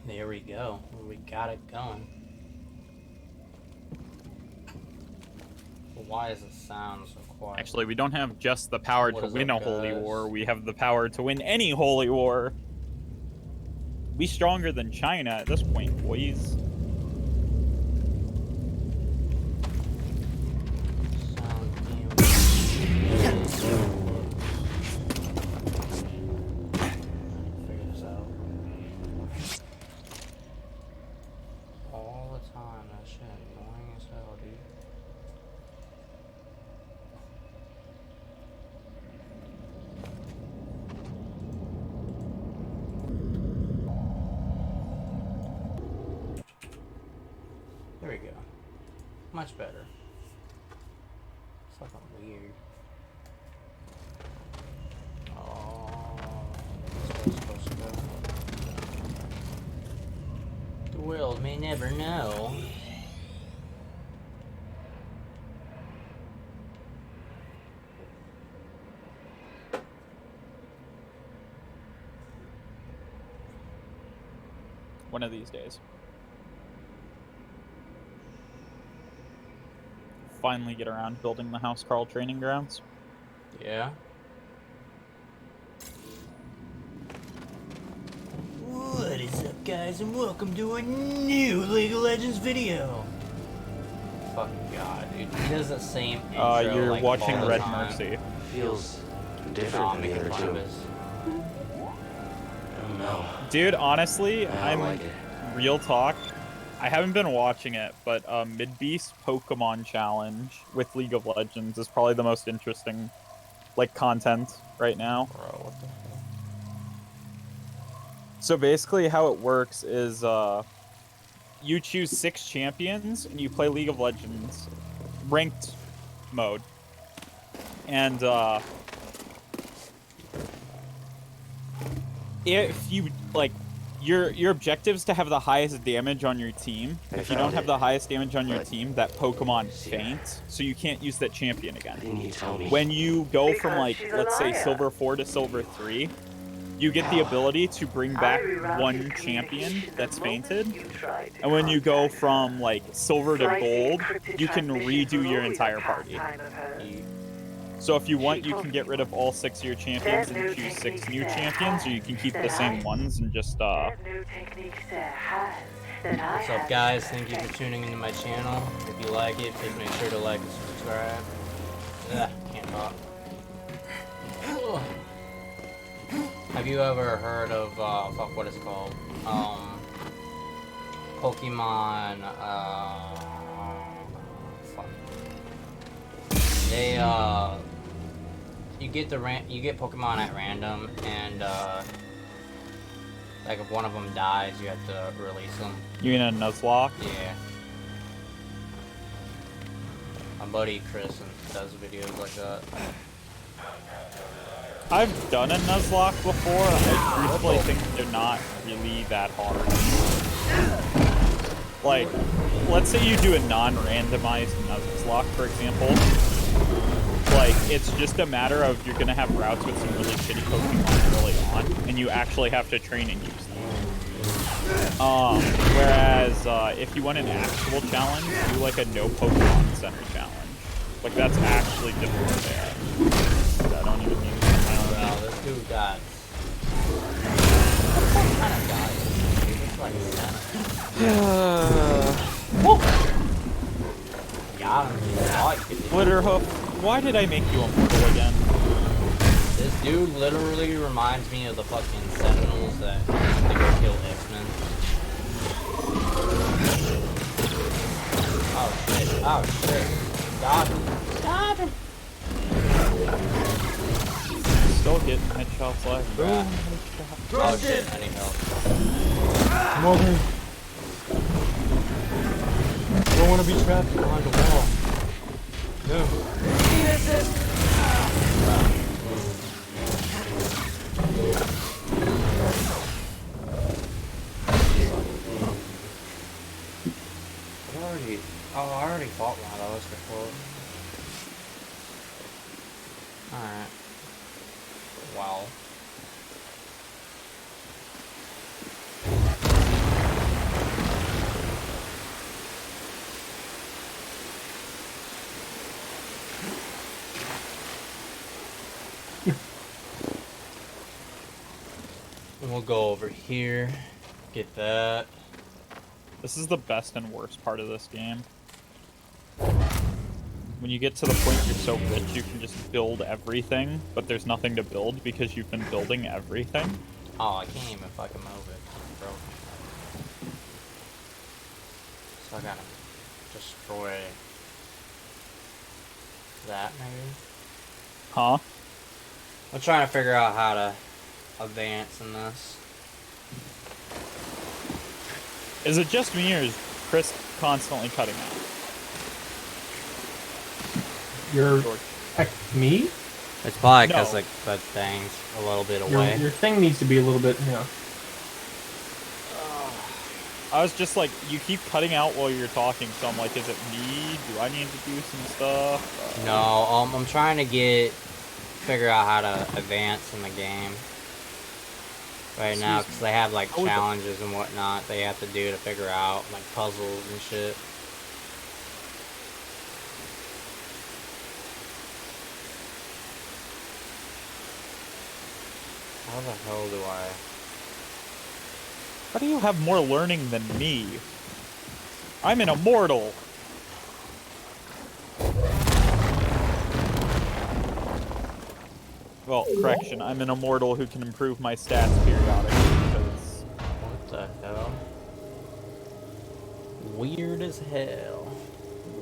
There we go. We got it going. Why is the sound so quiet? Actually, we don't have just the power to win a holy war. We have the power to win any holy war. We stronger than China at this point, boys. There we go. Much better. It's fucking weird. Oh, that's where it's supposed to go. The world may never know. One of these days. Finally get around to building the House Carl training grounds. Yeah. What is up, guys, and welcome to a new League of Legends video. Fucking god, dude. He does the same intro, you're like, watching all the Red time. Mercy. Feels different than the other two. No. Dude, honestly, I'm like it. Real talk. I haven't been watching it, but Mid-Beast Pokemon Challenge with League of Legends is probably the most interesting, like, content right now. Bro, what the hell? So basically how it works is you choose 6 champions and you play League of Legends ranked mode. And if you, like, your objective is to have the highest damage on your team. If you don't have the highest damage on your team, that Pokemon faints, so you can't use that champion again. When you go from, like, let's say Silver 4 to Silver 3, you get the ability to bring back one champion that's fainted. And when you go from, like, Silver to Gold, you can redo your entire party. So if you want, you can get rid of all 6 of your champions and choose 6 new champions, or you can keep the same ones and just, What's up, guys? Thank you for tuning into my channel. If you like it, please make sure to like and subscribe. Ugh, can't talk. Have you ever heard of, fuck, what is it called? Pokemon, fuck. They, you get Pokemon at random, and, like, if one of them dies, you have to release them. You mean a Nuzlocke? Yeah. My buddy Chris does videos like that. I've done a Nuzlocke before. I truthfully think they're not really that hard. Like, let's say you do a non-randomized Nuzlocke, for example. Like, it's just a matter of you're gonna have routes with some really shitty Pokemon early on, and you actually have to train and use them. Whereas, if you want an actual challenge, do like a no Pokemon Center challenge. Like, that's actually difficult there. I don't even need to come out. Wow, this dude got... What kind of guy is he? He's like got him. Glitterhoof, why did I make you immortal again? This dude literally reminds me of the fucking Sentinels that used to go kill X-Men. Oh shit, oh shit. Got him. Got him. Still getting headshots like boom. Oh shit, I need help. Come over. Don't want to be trapped behind the wall. No. I already fought one of those before. Alright. Wow. We'll go over here. Get that. This is the best and worst part of this game. When you get to the point you're so rich you can just build everything, but there's nothing to build because you've been building everything. Oh, I can't even fucking move it, bro. So I gotta destroy that, maybe? Huh? I'm trying to figure out how to advance in this. Is it just me, or is Chris constantly cutting out? You're... me? It's probably because, No. like, the thing's a little bit away. Your thing needs to be a little bit, you know. I was just like, you keep cutting out while you're talking, so I'm like, is it me? Do I need to do some stuff? No, I'm trying to figure out how to advance in the game right now, because they have like challenges and whatnot they have to do to figure out, like puzzles and shit. How the hell do I... How do you have more learning than me? I'm an immortal! Well, correction, I'm an immortal who can improve my stats periodically, because... What the hell? Weird as hell.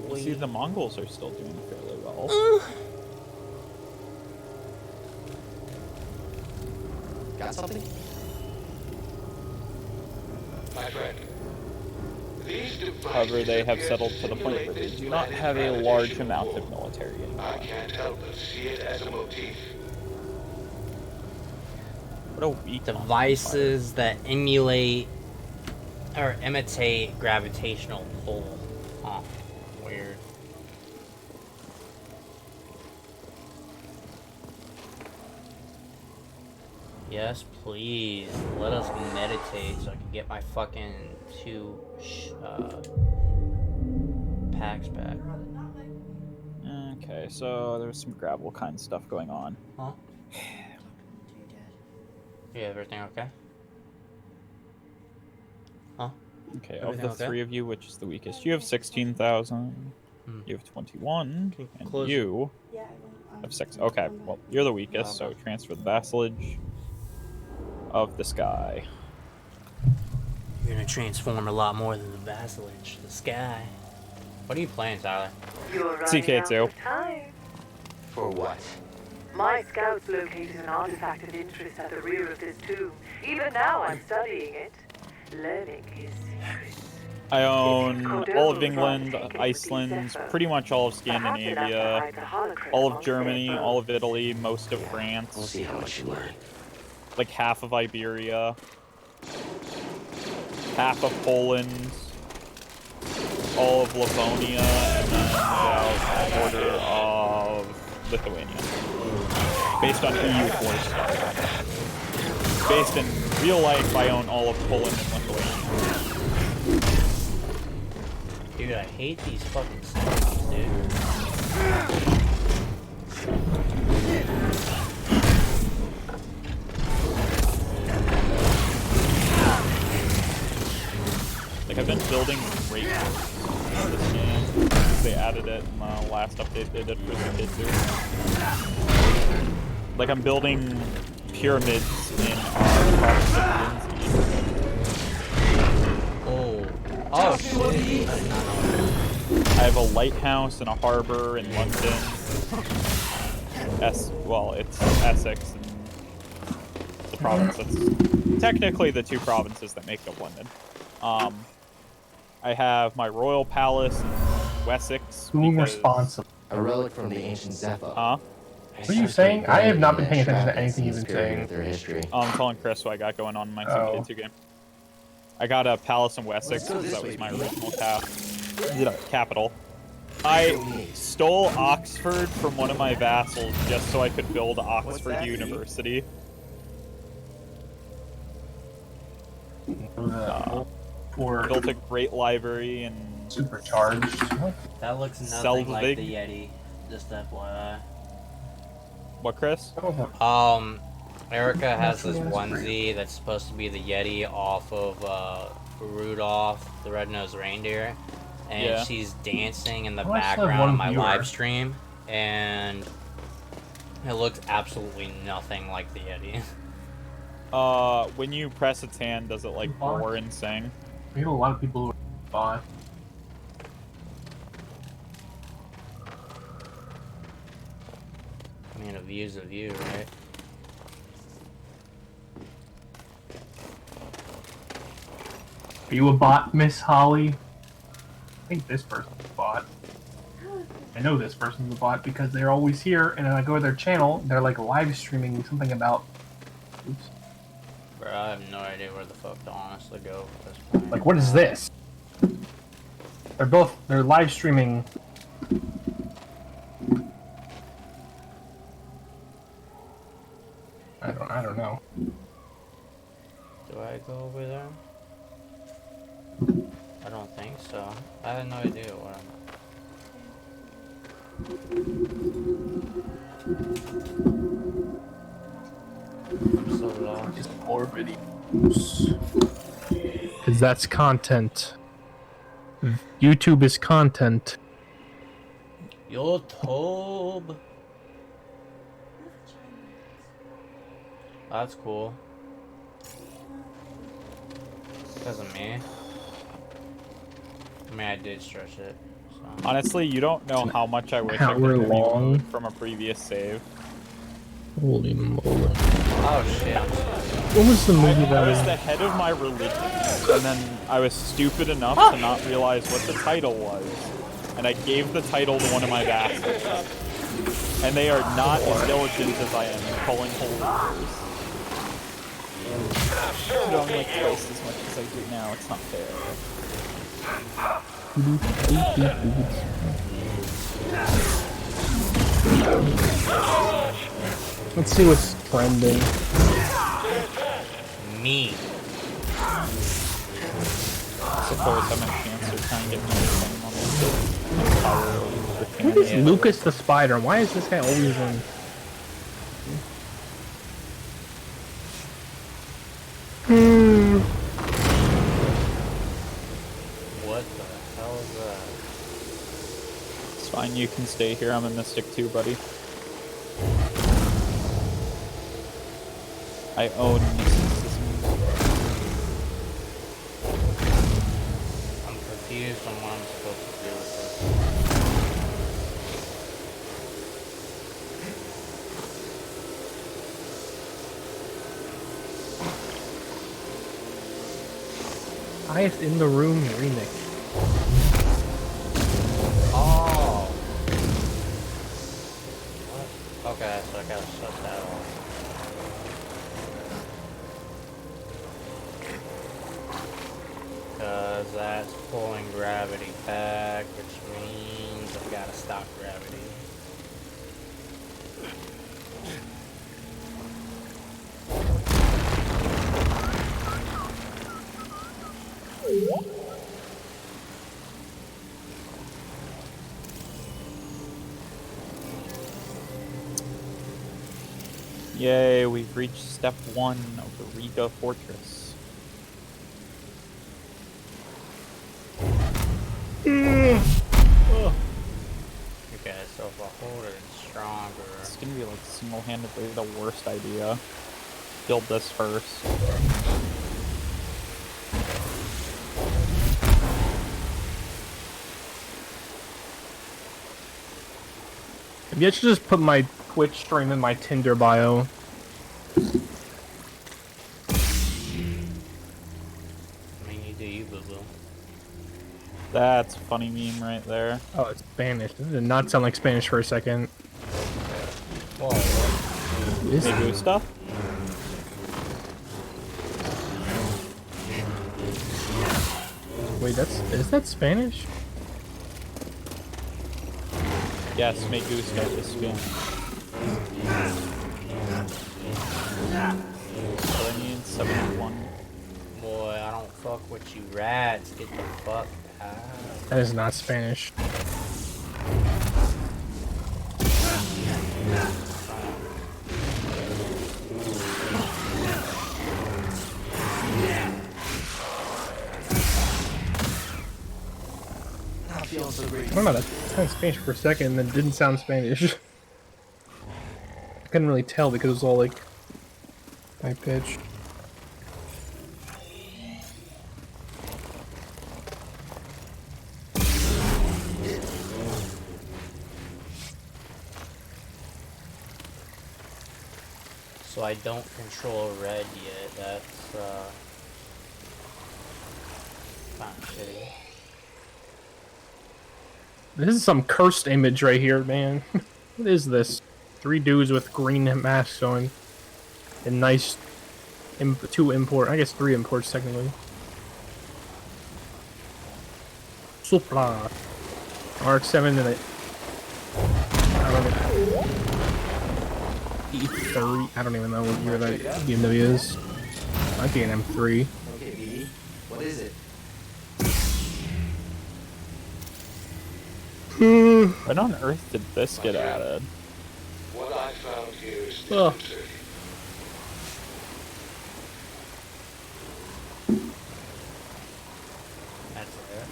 You see, the Mongols are still doing fairly well. Got something? My friend. However, they have settled to the point where they do not have a large amount of military anymore. I can't help but see it as a motif. What a weak Devices that emulate or imitate gravitational pull. Oh, weird. Yes, please. Let us meditate so I can get my fucking 2 packs back. Okay, so there's some gravel kind of stuff going on. Huh? Yeah, everything okay? Huh? Okay, Everything of the okay? 3 of you, which is the weakest? You have 16,000. You have 21, and you have 6. Okay, well, you're the weakest, so transfer the vassalage of the sky. You're gonna transform a lot more than the vassalage, the sky. What are you playing, Tyler? You're running out CK2. of time. For what? My scouts located an artifact of interest at the rear of this tomb. Even now I'm studying it. Learning is secret. I own all of England, Iceland, pretty much all of Scandinavia, all of Germany, all of Italy, most of We'll France, see how much you learn. like half of Iberia, half of Poland, all of Livonia, and then about a quarter of Lithuania. Based on EU force stuff. Based in real life, I own all of Poland and Lithuania. Dude, I hate these fucking snippets, dude. Like, I've been building great forts in this game. They added it in the last update they did for Zeppo. Like, I'm building pyramids in our province of Lindsay. Oh shit. I have a lighthouse and a harbor in London. Well, it's Essex and the province that's technically the 2 provinces that make up London. I have my royal palace in Wessex. Who's responsible? A relic from the ancient Zeppo. Huh? What are you saying? I have not been paying attention to anything you've been saying. Their history. I'm telling Chris what I got going on in my CK2 game. I got a palace in Wessex because that was my original capital. I stole Oxford from one of my vassals just so I could build Oxford University. Built a great library and supercharged. That looks nothing Selvig. like the Yeti. Just FYI. What, Chris? Erica has this onesie that's supposed to be the Yeti off of Rudolph the Red-Nosed Reindeer, and she's dancing in the background of my live stream, and it looks absolutely nothing like the Yeti. When you press its hand, does it like roar and sing? We have a lot of people who buy. I mean, a view's a view, right? Are you a bot, Miss Holly? I think this person's a bot. I know this person's a bot because they're always here, and then I go to their channel, they're like live streaming something about. Oops. Bro, I have no idea where the fuck to honestly go with this point. Like, what is this? They're live streaming. I don't know. Do I go over there? I don't think so. I have no idea what I'm so lost. Just more videos. Because that's content. YouTube is content. YouTube. That's cool. Because of me. I mean, I did stretch it. So. Honestly, you don't know how much I wish I could long from a previous save. Holy moly. Oh shit. What was the movie I was the head of my religion, and then I was stupid enough to not realize what the title was. And I gave the title to one of my bastards. And they are not as diligent as I am in pulling holy orders. I don't like twice as much as I do now, it's not fair. Let's see what's trending. Me. I suppose I'm a chance to try and get my name on this entirely. What is Lucas the Spider? Why is this guy always in? What the hell is that? It's fine, you can stay here. I'm a mystic too, buddy. I own mysticism. I'm confused on what I'm supposed to do with Highest in the room remix. Oh. What? Okay, so I gotta shut that off. Because that's pulling gravity back, which means I've got to stop gravity. Yay, we've reached step 1 of the Riga Fortress. Okay, so if I hold it stronger... It's gonna be like single-handedly the worst idea. Build this first. Maybe I should just put my Twitch stream in my Tinder bio. I mean, you do you, boo-boo. That's a funny meme right there. Oh, it's Spanish. It did not sound like Spanish for a second. Whoa. Me gusta? Wait, is that Spanish? Yes, me gusta is Spanish. So I need 71. Boy, I don't fuck with you rats. Get the fuck out. That is not Spanish. I don't know, that sounded Spanish for a second and then didn't sound Spanish. I couldn't really tell because it was all like high pitched. So I don't control red yet. That's kind of shitty. This is some cursed image right here, man. What is this? 3 dudes with green masks on. And nice 2 import, I guess 3 imports technically. Supla. RX-7 and it. I don't know. E30. I don't even know what year that BMW is. Might be an M3. Okay, BD. What is it? When on earth did this get added? What I found here is Ugh. concerning. That's it.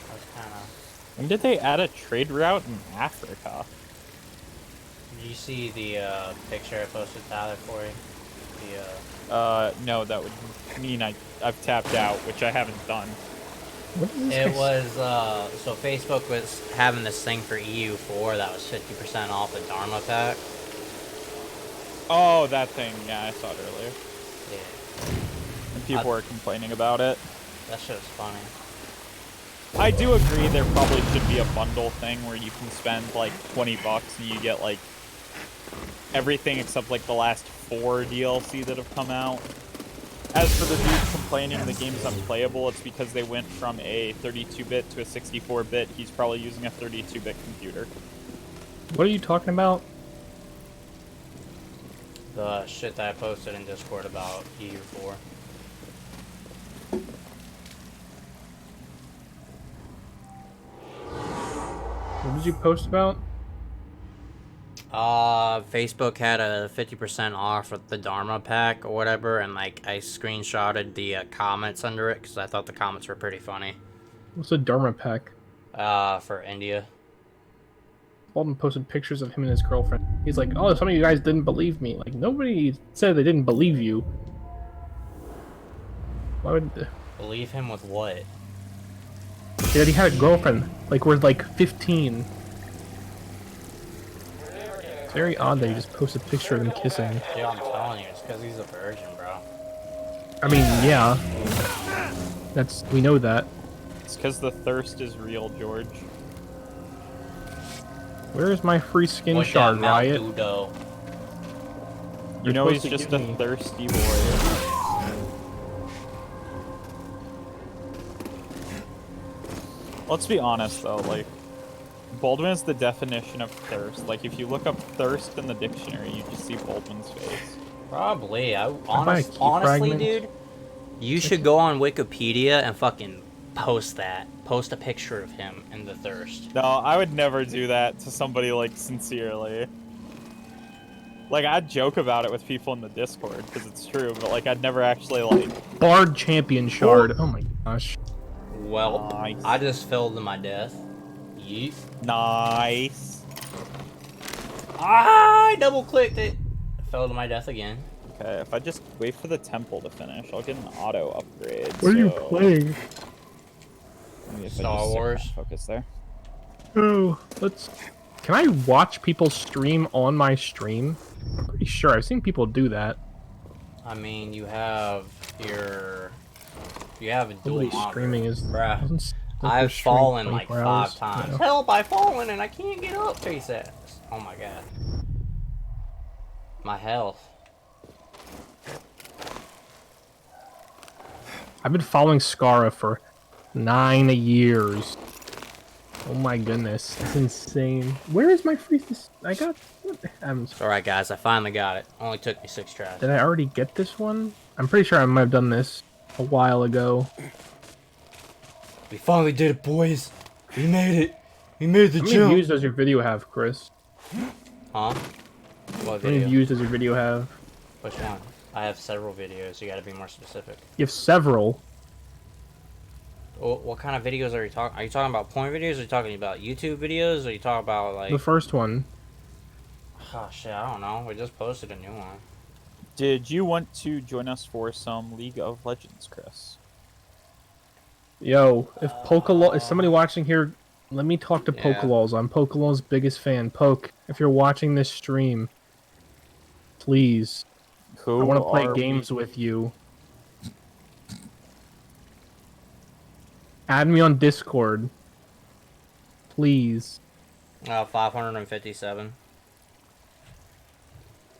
That's kind of. When did they add a trade route in Africa? Did you see the picture I posted, Tyler, for you? No, that would mean I've tapped out, which I haven't done. What is this It guy- was so Facebook was having this thing for EU4 that was 50% off the Dharma pack. Oh, that thing. Yeah, I saw it earlier. Yeah, And people were complaining about it. that shit was funny. I do agree there probably should be a bundle thing where you can spend like $20 and you get like everything except like the last 4 DLC that have come out. As for the dude complaining the game's unplayable, it's because they went from a 32-bit to a 64-bit. He's probably using a 32-bit computer. What are you talking about? The shit that I posted in Discord about EU4. What did you post about? Facebook had a 50% off with the Dharma pack or whatever, and like I screenshotted the comments under it because I thought the comments were pretty funny. What's a Dharma pack? For India. Walden posted pictures of him and his girlfriend. He's like, oh, some of you guys didn't believe me. Like, nobody said they didn't believe you. Why would... Believe him with what? Yeah, he had a girlfriend. Like, we're like 15. It's very odd that you just post a picture of them kissing. Dude, I'm telling you, it's because he's a virgin, bro. I mean, yeah. We know that. It's because the thirst is real, George. Where is my free skin What shard, that Mount Riot? Udo? You You're know he's supposed to just give a me- thirsty boy. Let's be honest though, like, Baldwin is the definition of thirst. Like, if you look up thirst in the dictionary, you just see Baldwin's face. Probably. buy a key Honestly, fragment? dude, you should go on Wikipedia and fucking post that. Post a picture of him in the thirst. No, I would never do that to somebody, like, sincerely. Like, I'd joke about it with people in the Discord, because it's true, but, like, I'd never actually, like... Bard champion shard. Oh my gosh. Well, Nice. I just fell to my death. Yeet. Nice. I double clicked it. Fell to my death again. Okay, if I just wait for the temple to finish, I'll get an auto upgrade. What are you so- playing? Maybe if I Star just stick Wars. my focus there. Oh, let's... Can I watch people stream on my stream? I'm pretty sure. I've seen people do that. I mean, you have your... You have a dual Nobody's monitor. streaming is... Bruh. doesn't look I've like stream fallen like 24 5 hours, times. no. Help, I've fallen and I can't get up, face ass. Oh my god. My health. I've been following Scara for 9 years. Oh my goodness, that's insane. Where is my free... I got... What the heavens? Alright guys, I finally got it. Only took me 6 tries. Did I already get this one? I'm pretty sure I might have done this a while ago. We finally did it, boys. We made it. We made the How many jump. views does your video have, Chris? Huh? What How many video? views does your video have? Which one? I have several videos. You gotta be more specific. You have several. What kind of videos are you talking? Are you talking about porn videos? Are you talking about YouTube videos? Or are you talking about like? The first one. Oh shit, I don't know. We just posted a new one. Did you want to join us for some League of Legends, Chris? Yo, if somebody watching here, let me talk to Yeah. Pokelawls. I'm Pokelawls' biggest fan. Poke, if you're watching this stream, please. I want to play games with you. Add me on Discord. Please. 557.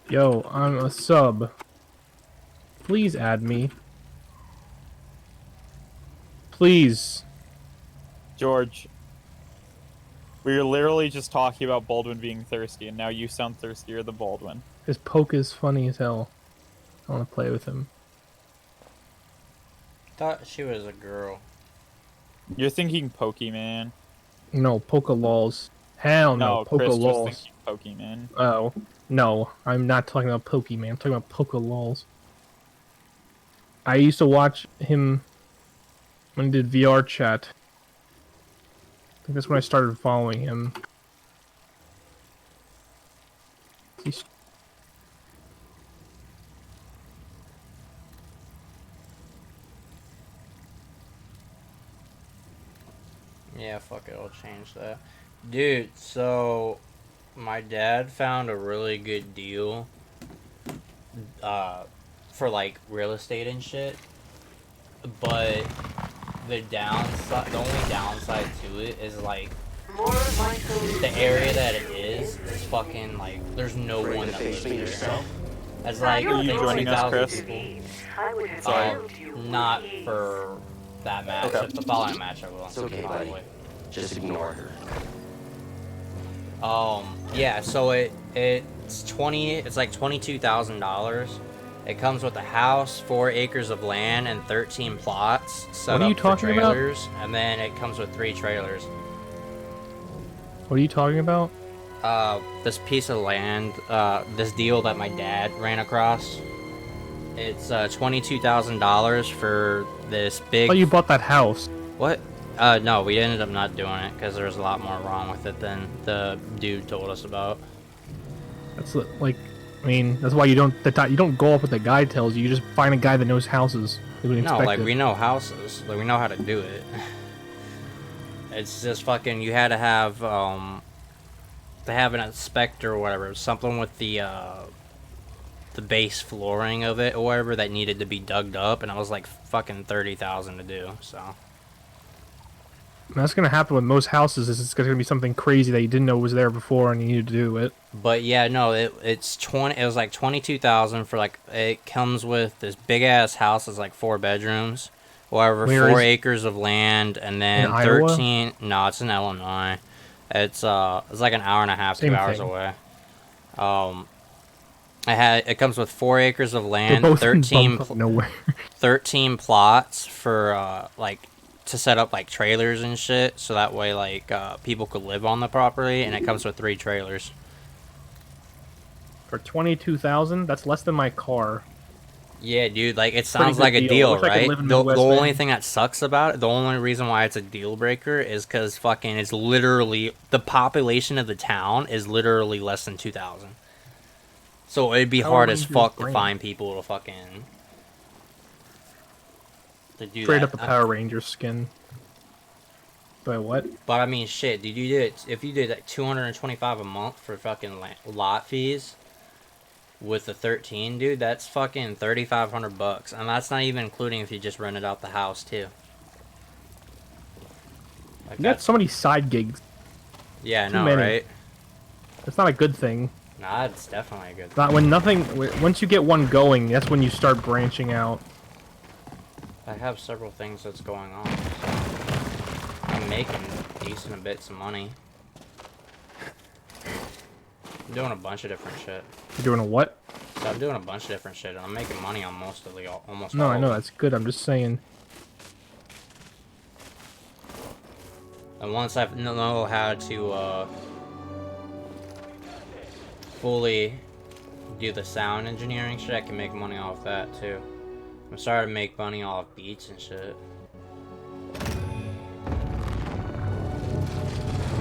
Yo, I'm a sub. Please add me. Please. George, we were literally just talking about Baldwin being thirsty, and now you sound thirstier than Baldwin. His Poke is funny as hell. I want to play with him. Thought she was a girl. You're thinking Pokemon. No, Pokelawls. Hell no, Chris just Pokelawls. thinking Pokemon. Oh, no, I'm not talking about Pokemon. I'm talking about Pokelawls. I used to watch him when he did VR chat. I think that's when I started following him. He's... Yeah, fuck it, I'll change that. Dude, so my dad found a really good deal for like real estate and shit. But the only downside to it is like the area that it is fucking like there's no one that lives there. As like Are you joining us, 2,000 Chris? people. Not for that match. Okay. If the following match I will. It's okay, buddy. Just ignore her. Yeah, so it's like $22,000. It comes with a house, 4 acres of land, and 13 plots set What are you up for talking about? trailers, and then it comes with 3 trailers. What are you talking about? This piece of land, this deal that my dad ran across, it's $22,000 for this big. Oh, you bought that house. What? No, we ended up not doing it because there was a lot more wrong with it than the dude told us about. That's like, I mean, that's why you don't go up what the guy tells you. You just find a guy that knows houses. You wouldn't No, expect like it. we know houses, like we know how to do it. It's just fucking. You had to have an inspector or whatever, something with the base flooring of it or whatever that needed to be dug up, and it was like fucking 30,000 to do. So. And that's gonna happen with most houses. Is it's gonna be something crazy that you didn't know was there before, and you need to do it. But yeah, no, it's 20. It was like 22,000 for like. It comes with this big ass house. It's like 4 bedrooms, whatever, 4 acres of land, and then 13. No, it's in Illinois. It's like an hour and a half, 2 hours away. It comes with 4 acres of land, 13 plots for like. To set up like trailers and shit, so that way like people could live on the property, and it comes with 3 trailers. For 22,000, that's less than my car. Yeah, dude, like it sounds like a deal, right? The only thing that sucks about it, the only reason why it's a deal breaker is because fucking it's literally the population of the town is literally less than 2,000. So it'd be hard as fuck to find people to fucking. Straight up a Power Ranger skin. But what? But I mean, shit, dude, you do it if you did like $225 a month for fucking lot fees with the 13, dude. That's fucking $3,500, and that's not even including if you just rented out the house too. Like you got so many side gigs. Yeah, I know, right? It's not a good thing. Nah, it's definitely a good thing. Not when once you get one going, that's when you start branching out. I have several things that's going on. So I'm making decent bits of money. I'm doing a bunch of different shit. You're doing a what? So I'm doing a bunch of different shit, and I'm making money on almost all. No, I know that's good. I'm just saying. And once I know how to fully do the sound engineering shit, I can make money off that too. I'm starting to make money off beats and shit.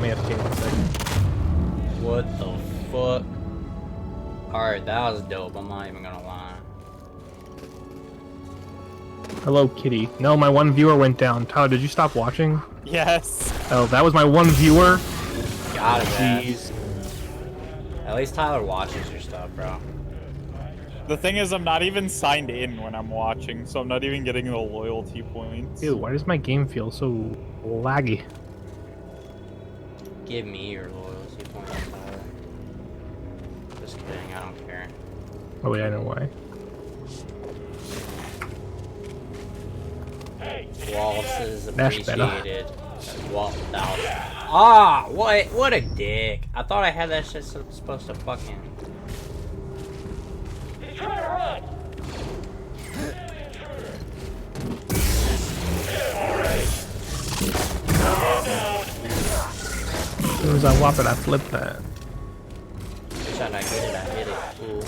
me AFK 1 second. What the fuck? Alright, that was dope. I'm not even gonna lie. Hello, kitty. No, my one viewer went down. Tyler, did you stop watching? Yes. Oh, that was my one viewer? Got it, Jeez. At least Tyler watches your stuff, bro. The thing is, I'm not even signed in when I'm watching, so I'm not even getting the loyalty points. Ew, why does my game feel so laggy? Give me your loyalty points, Tyler. Just kidding, I don't care. Oh wait, I know why. Waltzes That's better. appreciated. Ah, what a dick. I thought I had that shit supposed to fucking... He's trying to run. As soon as I whop it, I flip that. Wish I hit it, I hit it. Ooh.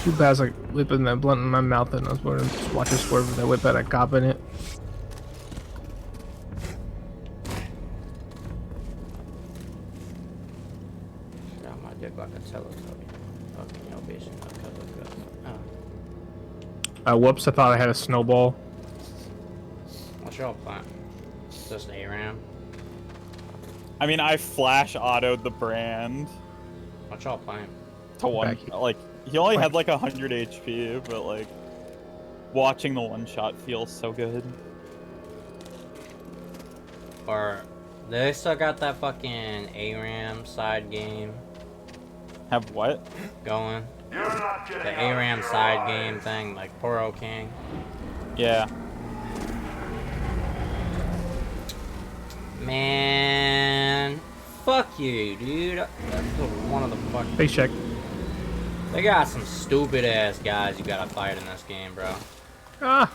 Too bad, like whipping that blunt in my mouth and I was going to just watch it swerve with that whip at a cop in it. Got my dick like a Teletubby. Fucking yo, bitch. Oh. Whoops, I thought I had a snowball. What's your plan? Just ARAM? I mean, I flash autoed the brand What's y'all playing? to one. Like, he only had like 100 HP, but like, watching the one shot feels so good. Or they still got that fucking ARAM side game Have what? going? The ARAM side game thing, like Poro King. Yeah. Man, fuck you, dude. That's one of the fucking... Face check. They got some stupid ass guys you gotta fight in this game, bro. Ah!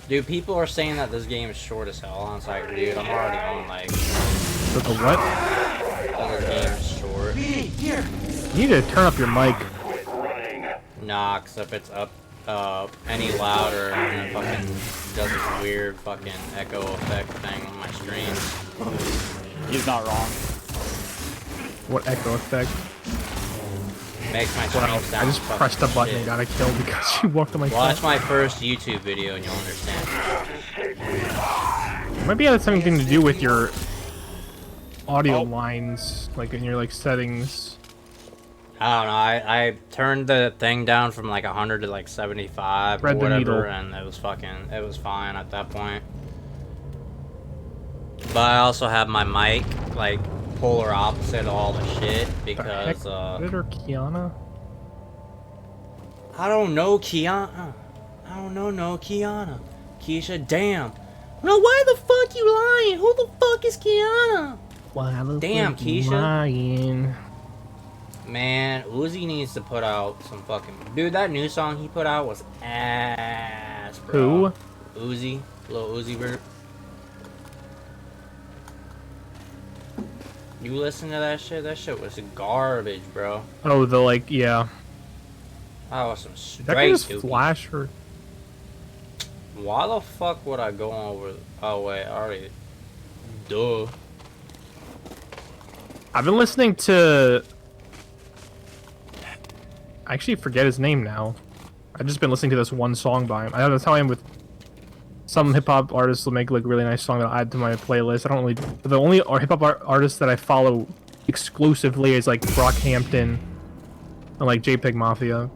Dude, people are saying that this game is short as hell. I'm like, dude, I'm already on like... So the what? This game is short. You need to turn up your mic. Nah, cause if it's up any louder, and it fucking does this weird fucking echo effect thing on my stream. He's not wrong. What echo effect? Makes my stream Wow, sound I just fucking pressed a button shit. and got a kill because you walked on my Watch phone. my first YouTube video and you'll understand. Maybe it has something to do with your audio lines, like in your like settings. I don't know, I turned the thing down from like 100 to like 75 Thread or the whatever, needle. and it was fine at that point. But I also have my mic like polar opposite of all the shit because What or Kiana? I don't know Kiana. I don't know no Kiana. Keisha, damn. No, why the fuck you lying? Who the fuck is Kiana? Why the Damn, fuck you Keisha. lying? Man, Uzi needs to put out some fucking... Dude, that new song he put out was ass, bro. Who? Uzi. Lil Uzi Vert. You listen to that shit? That shit was garbage, bro. Oh, the like, yeah. That was some That straight could just dookie. flash or... Why the fuck would I go over... Oh, wait, I already... Duh. I've been listening to... I actually forget his name now. I've just been listening to this one song by him. I know that's how I am with some hip-hop artists will make like really nice song that I'll add to my playlist. I don't really... The only hip-hop artists that I follow exclusively is like Brockhampton and like JPEG Mafia.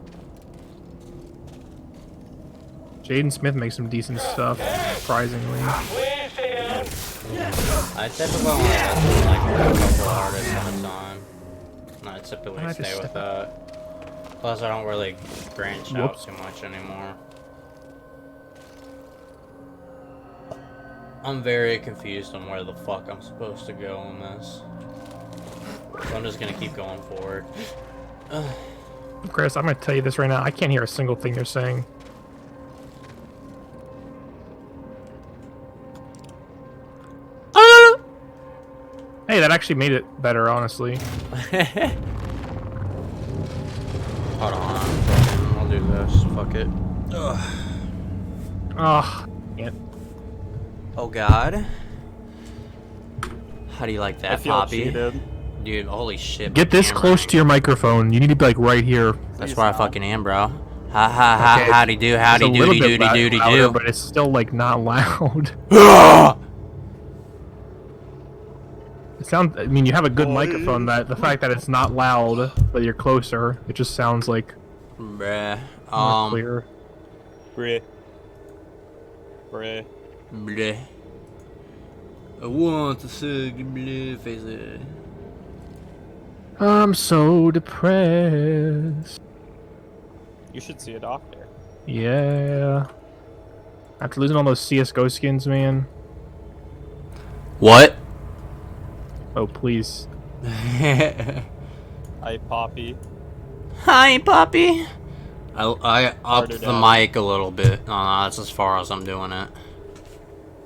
Jaden Smith makes some decent stuff, surprisingly. I typically only listen to like a couple artists at a time. And I typically I just stay with step that. Plus, I don't really branch out too much anymore. I'm very confused on where the fuck I'm supposed to go on this. So I'm just gonna keep going forward. Chris, I'm gonna tell you this right now. I can't hear a single thing you're saying. Hey, that actually made it better, honestly. Hold on, I'll do this. Fuck it. Ugh. Oh, can't. Oh god. How do you like that, I feel Poppy? cheated. Dude, holy shit. Get this close to your microphone. You need to be like right here. That's Please where I no. fucking am, bro. Howdy do, howdy It's a little doody bit doody doody louder, do. but it's still like not loud. It sounds. I mean, you have a good microphone. That the fact that it's not loud, but you're closer, it just sounds like Bruh. more clear. Bruh. Bruh. Bleh. I want to suck bleh face it. I'm so depressed. You should see a doctor. Yeah. After losing all those CS:GO skins, man. What? Oh please. Hi, Poppy. Hi, Poppy. I upped Harder the down. mic a little bit. No, that's as far as I'm doing it.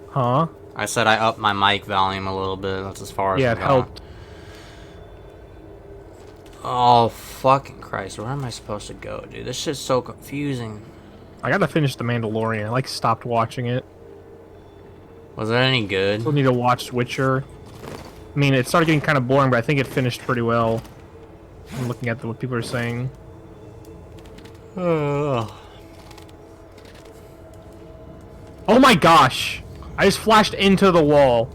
Huh? I said I upped my mic volume a little bit. That's as far as Yeah, I'm it going. helped. Oh, fucking Christ. Where am I supposed to go, dude? This shit's so confusing. I gotta finish The Mandalorian. I like stopped watching it. Was it any good? Still need to watch Witcher. I mean, it started getting kind of boring, but I think it finished pretty well. I'm looking at what people are saying. Ugh. Oh my gosh! I just flashed into the wall.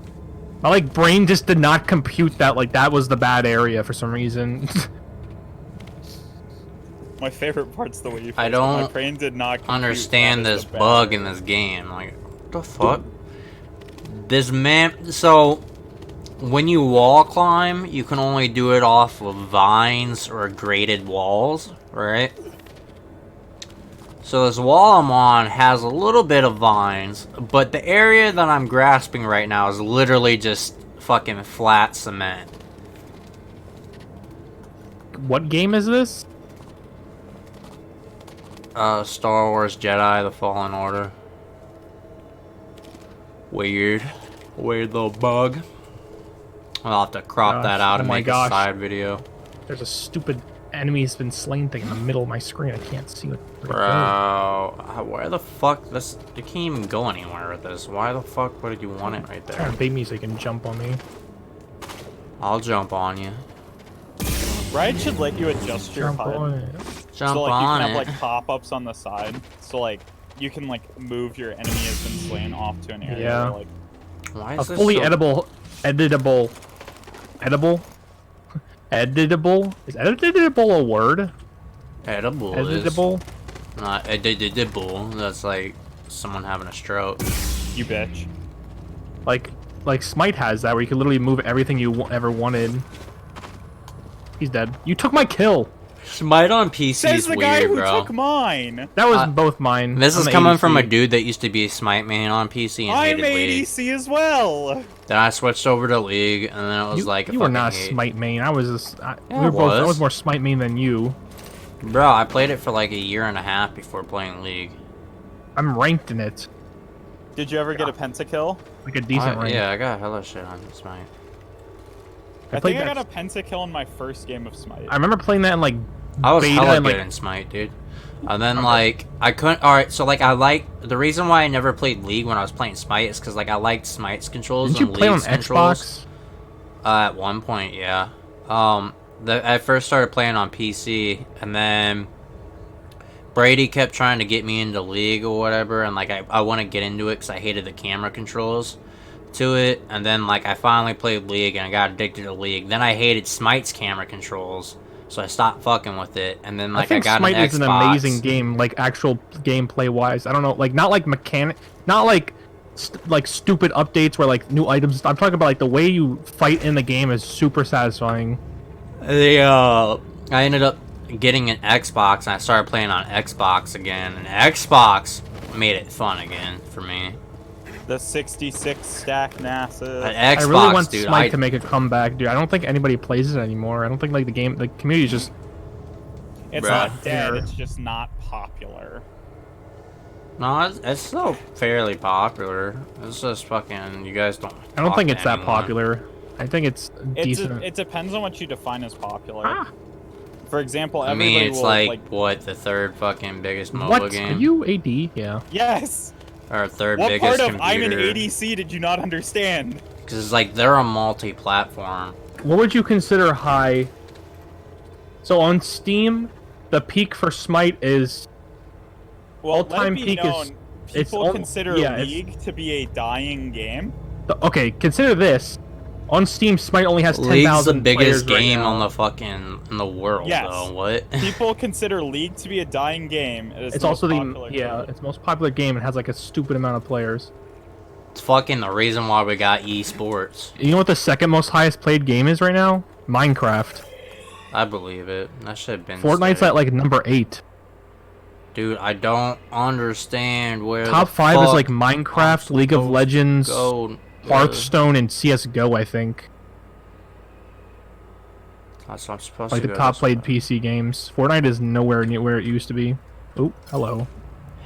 My like brain just did not compute that like that was the bad area for some reason. My favorite part's the way you. I phrased it. don't My brain did not compute understand that as this the bug bad in this game. Like, what the fuck? This man. So, when you wall climb, you can only do it off of vines or graded walls, right? So this wall I'm on has a little bit of vines, but the area that I'm grasping right now is literally just fucking flat cement. What game is this? Star Wars Jedi: The Fallen Order. Weird. Weird little bug. I'll have to crop that out oh and my make gosh. a side video. There's a stupid enemy's been slain thing in the middle of my screen. I can't see it. Bro, where the fuck this? You can't even go anywhere with this. Why the fuck would you want it right Trying there? to bait me so you can jump on me. I'll jump on you. Ride should let you adjust your Jump on HUD. it. Jump So like on you can it. have like pop-ups on the side. So like you can like move your enemy has been slain off to an area. Yeah. Where, like Why A is this fully so... editable. Editable. Is editable a word? Edible Editable? is not editable. That's like someone having a stroke. you bitch. Like Smite has that, where you can literally move everything you ever wanted. He's dead. You took my kill. Smite on PC Says is the guy weird, who bro. took mine. That was both mine. This I'm is the coming from a ADC. dude that used to be a Smite main on PC and I'm hated League. ADC as well. Then I switched over to League, and then it was like a you were fucking not hate. Smite main. I was. Yeah, we were I both. I was. was more Smite main than you. Bro, I played it for like a year and a half before playing League. I'm ranked in it, Did you ever get a pentakill? like a decent rank. Yeah, I got hella shit on Smite. I played think I that- got a pentakill in my first game of Smite. I remember playing that in like I was beta hella and good like in Smite, dude. And then like I couldn't. All right, so like I like the reason why I never played League when I was playing Smite is because like I liked Smite's controls didn't you and play on League's controls. Xbox? At one point, yeah. I first started playing on PC, and then Brady kept trying to get me into League or whatever, and like I want to get into it because I hated the camera controls to it, and then like I finally played League and I got addicted to League. Then I hated Smite's camera controls, so I stopped fucking with it, and then like I think got Smite an is an Xbox. amazing game, like actual gameplay wise. I don't know, like not like mechanic, not like like stupid updates where like new items. I'm talking about like the way you fight in the game is super satisfying. I ended up getting an Xbox, and I started playing on Xbox again, and Xbox made it fun again for me. The 66 stack NASA. An Xbox, I really want dude, Smite to make a comeback, dude. I don't think anybody plays it anymore. I don't think like the community is just. It's Bruh. not dead, Yeah. it's just not popular. No, it's still fairly popular. It's just fucking, you guys don't. I don't talk think to it's that anyone. popular. I think it's decent. It depends on what you define as popular. Ah. For example, I everybody mean, it's will like, what, the third fucking biggest MOBA What? Are game? you AD? Yeah. yes. Or third What biggest part of I'm an computer. ADC did you not understand? Because, like, they're a multi-platform. What would you consider high? So on Steam, the peak for Smite is Well, all-time let it be peak known, is people consider yeah, League to be a dying game. Okay, consider this. On Steam, Smite only has 10,000 League's the biggest players game right now. on the fucking in the world, Yes. though. What? People consider League to be a dying game. It's also it's the most popular game. It has like a stupid amount of players. It's fucking the reason why we got esports. You know what the second most highest played game is right now? Minecraft. I believe it. That should have been. Fortnite's at like number 8. Dude, I don't understand where. Top 5 is like Minecraft, League of Legends, Hearthstone, and CS:GO. I think. That's what I'm supposed Like to the go top this played way. PC games. Fortnite is nowhere near where it used to be. Oh, hello.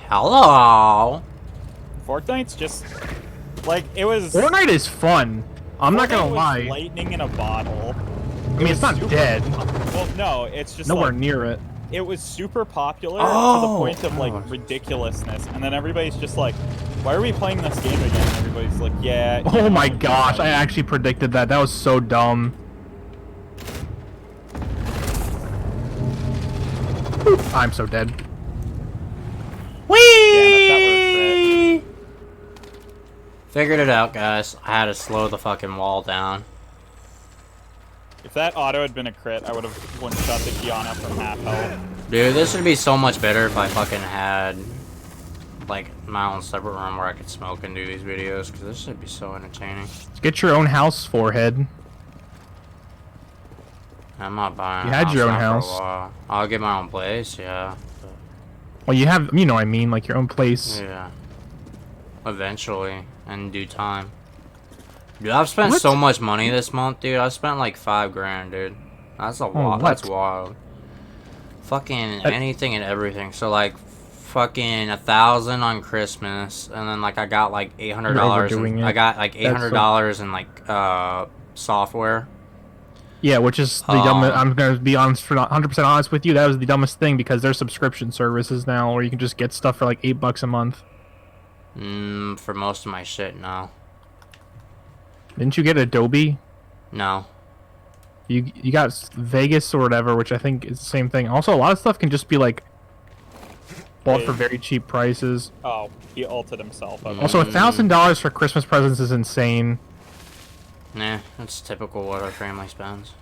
Hello. Fortnite's just like it was. Fortnite is fun. I'm not gonna was lie. Lightning in a bottle. I mean, it's not dead. Well, no, it's just Nowhere like, near it. It was super popular to Oh, the point of like ridiculousness, and then everybody's just like, "Why are we playing this game again?" And everybody's like, "Yeah." Oh my gosh, I actually predicted that. That was so dumb. I'm so dead. Whee! Figured it out, guys. I had to slow the fucking wall down. If that auto had been a crit, I would have one-shot the Kiana from half health. Dude, this would be so much better if I fucking had, like, my own separate room where I could smoke and do these videos, because this should be so entertaining. Get your own house, forehead. I'm not buying You a had your own now for a house. while. I'll get my own place, yeah. Well, you have, you know what I mean, like your own place. Yeah. Eventually, in due time. Dude, I've spent What? so much money this month, dude. I spent like $5 grand, dude. That's a lot. what? That's wild. Fucking anything and everything. So like, fucking 1,000 on Christmas, and then like I got like $800. overdoing it. I got like $800 in like software. Yeah, which is the dumbest. I'm gonna be honest, for 100% honest with you. That was the dumbest thing because there's subscription services now where you can just get stuff for like $8 a month. For most of my shit, no. Didn't you get Adobe? No. You got Vegas or whatever, which I think is the same thing. Also, a lot of stuff can just be like bought for very cheap prices. Oh, he ulted himself. Okay. Also, $1,000 for Christmas presents is insane. Nah, that's typical what our family spends.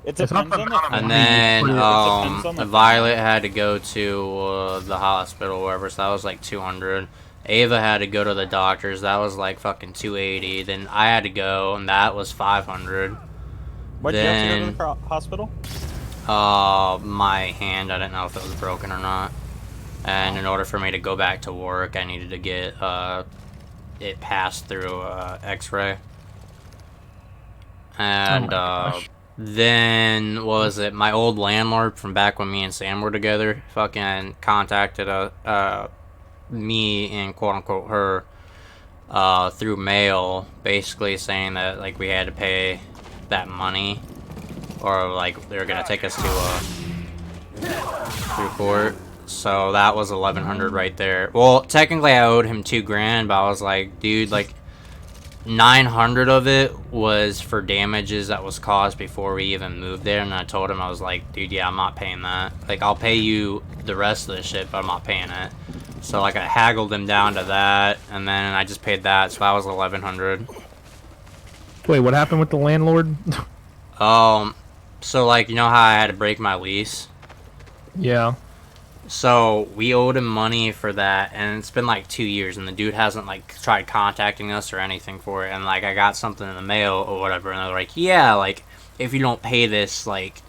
It It's not depends on the the And It then, depends on the Violet had to go to the hospital, or wherever, so that was like 200. Ava had to go to the doctors, that was like fucking 280. Then I had to go, and that was 500. Why'd you have to go to the hospital? My hand, I didn't know if it was broken or not. And in order for me to go back to work, I needed to get it passed through X-ray. And then what was it? My old landlord from back when me and Sam were together fucking contacted me and quote unquote her through mail, basically saying that like we had to pay that money, or like they were gonna take us to through court. So that was 1,100 right there. Well, technically I owed him $2 grand, but I was like, dude, like 900 of it was for damages that was caused before we even moved there, and I told him, I was like, dude, yeah, I'm not paying that. Like, I'll pay you the rest of the shit, but I'm not paying it. So like I haggled him down to that, and then I just paid that, so that was 1,100. Wait, what happened with the landlord? So like, you know how I had to break my lease? Yeah. So we owed him money for that, and it's been like 2 years, and the dude hasn't like tried contacting us or anything for it. And like I got something in the mail or whatever, and they're like, yeah, like if you don't pay this like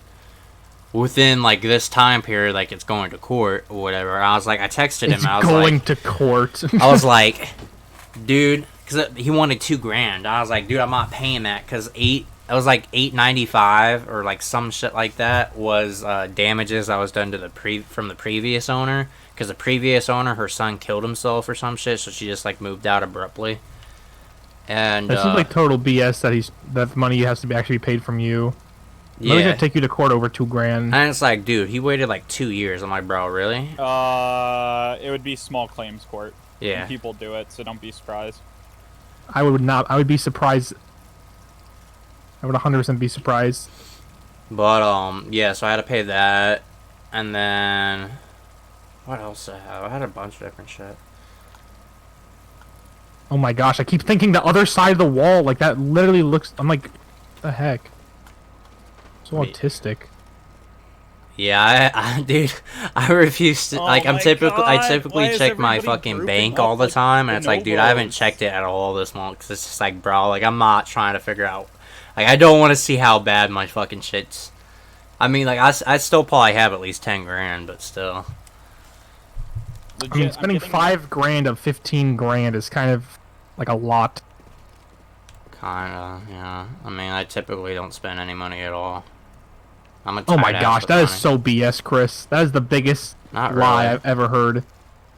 within like this time period, like it's going to court or whatever. And I was like, I texted him, It's I was going like, to court. I was like, dude, because he wanted $2 grand. I was like, dude, I'm not paying that, because it was like $895 or like some shit like that was damages I was done to from the previous owner, because the previous owner, her son killed himself or some shit, so she just like moved out abruptly. And that seems like total BS that money has to be actually paid from you. yeah, Gonna take you to court over $2 grand. and it's like, dude, he waited like 2 years. I'm like, bro, really? It would be small claims court. Yeah. And people do it, so don't be surprised. I would not. I would be surprised. I would 100% be surprised. But yeah, so I had to pay that, and then what else I have? I had a bunch of different shit. Oh my gosh! I keep thinking the other side of the wall. Like that literally looks. I'm like, what the heck? So autistic. Yeah, dude, I refuse to, like, I typically check my fucking bank all the time, and it's like, dude, I haven't checked it at all this month, because it's just like, bro, like, I'm not trying to figure out, like, I don't want to see how bad my fucking shit's, I mean, like, I still probably have at least 10 grand, but still. I mean, spending 5 grand of 15 grand is kind of, like, a lot. Kinda, yeah. I mean, I typically don't spend any money at all. Oh my gosh, that is so BS, Chris. That is the biggest lie I've ever heard.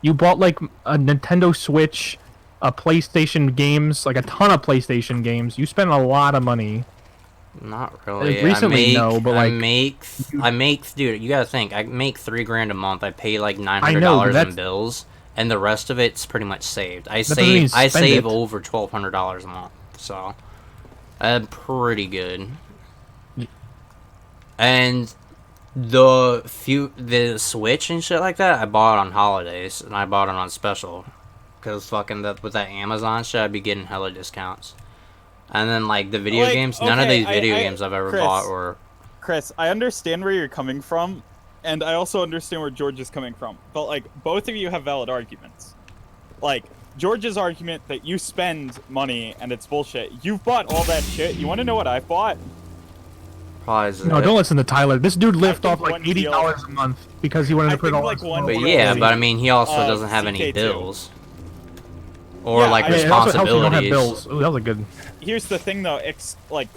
You bought like a Nintendo Switch, a PlayStation games, like a ton of PlayStation games. You spent a lot of money. Not really. Recently, no, but like I make, dude. You gotta think. I make $3 grand a month. I pay like $900 in bills, and the rest of it's pretty much saved. I save over $1,200 a month, so I'm pretty good. And the Switch and shit like that, I bought it on holidays, and I bought it on special, cause fucking with that Amazon shit, I'd be getting hella discounts. And then like the video games, none of these video games I've ever bought were. Chris, I understand where you're coming from, and I also understand where George is coming from. But like, both of you have valid arguments. Like George's argument that you spend money and it's bullshit. You've bought all that shit. You want to know what I've bought? No, don't listen to Tyler. This dude lived off like $80 a month because he wanted to put all like But yeah, but I mean, he also doesn't have any bills or like responsibilities. You don't have bills. Ooh, that was a good. Here's the thing, though. It's like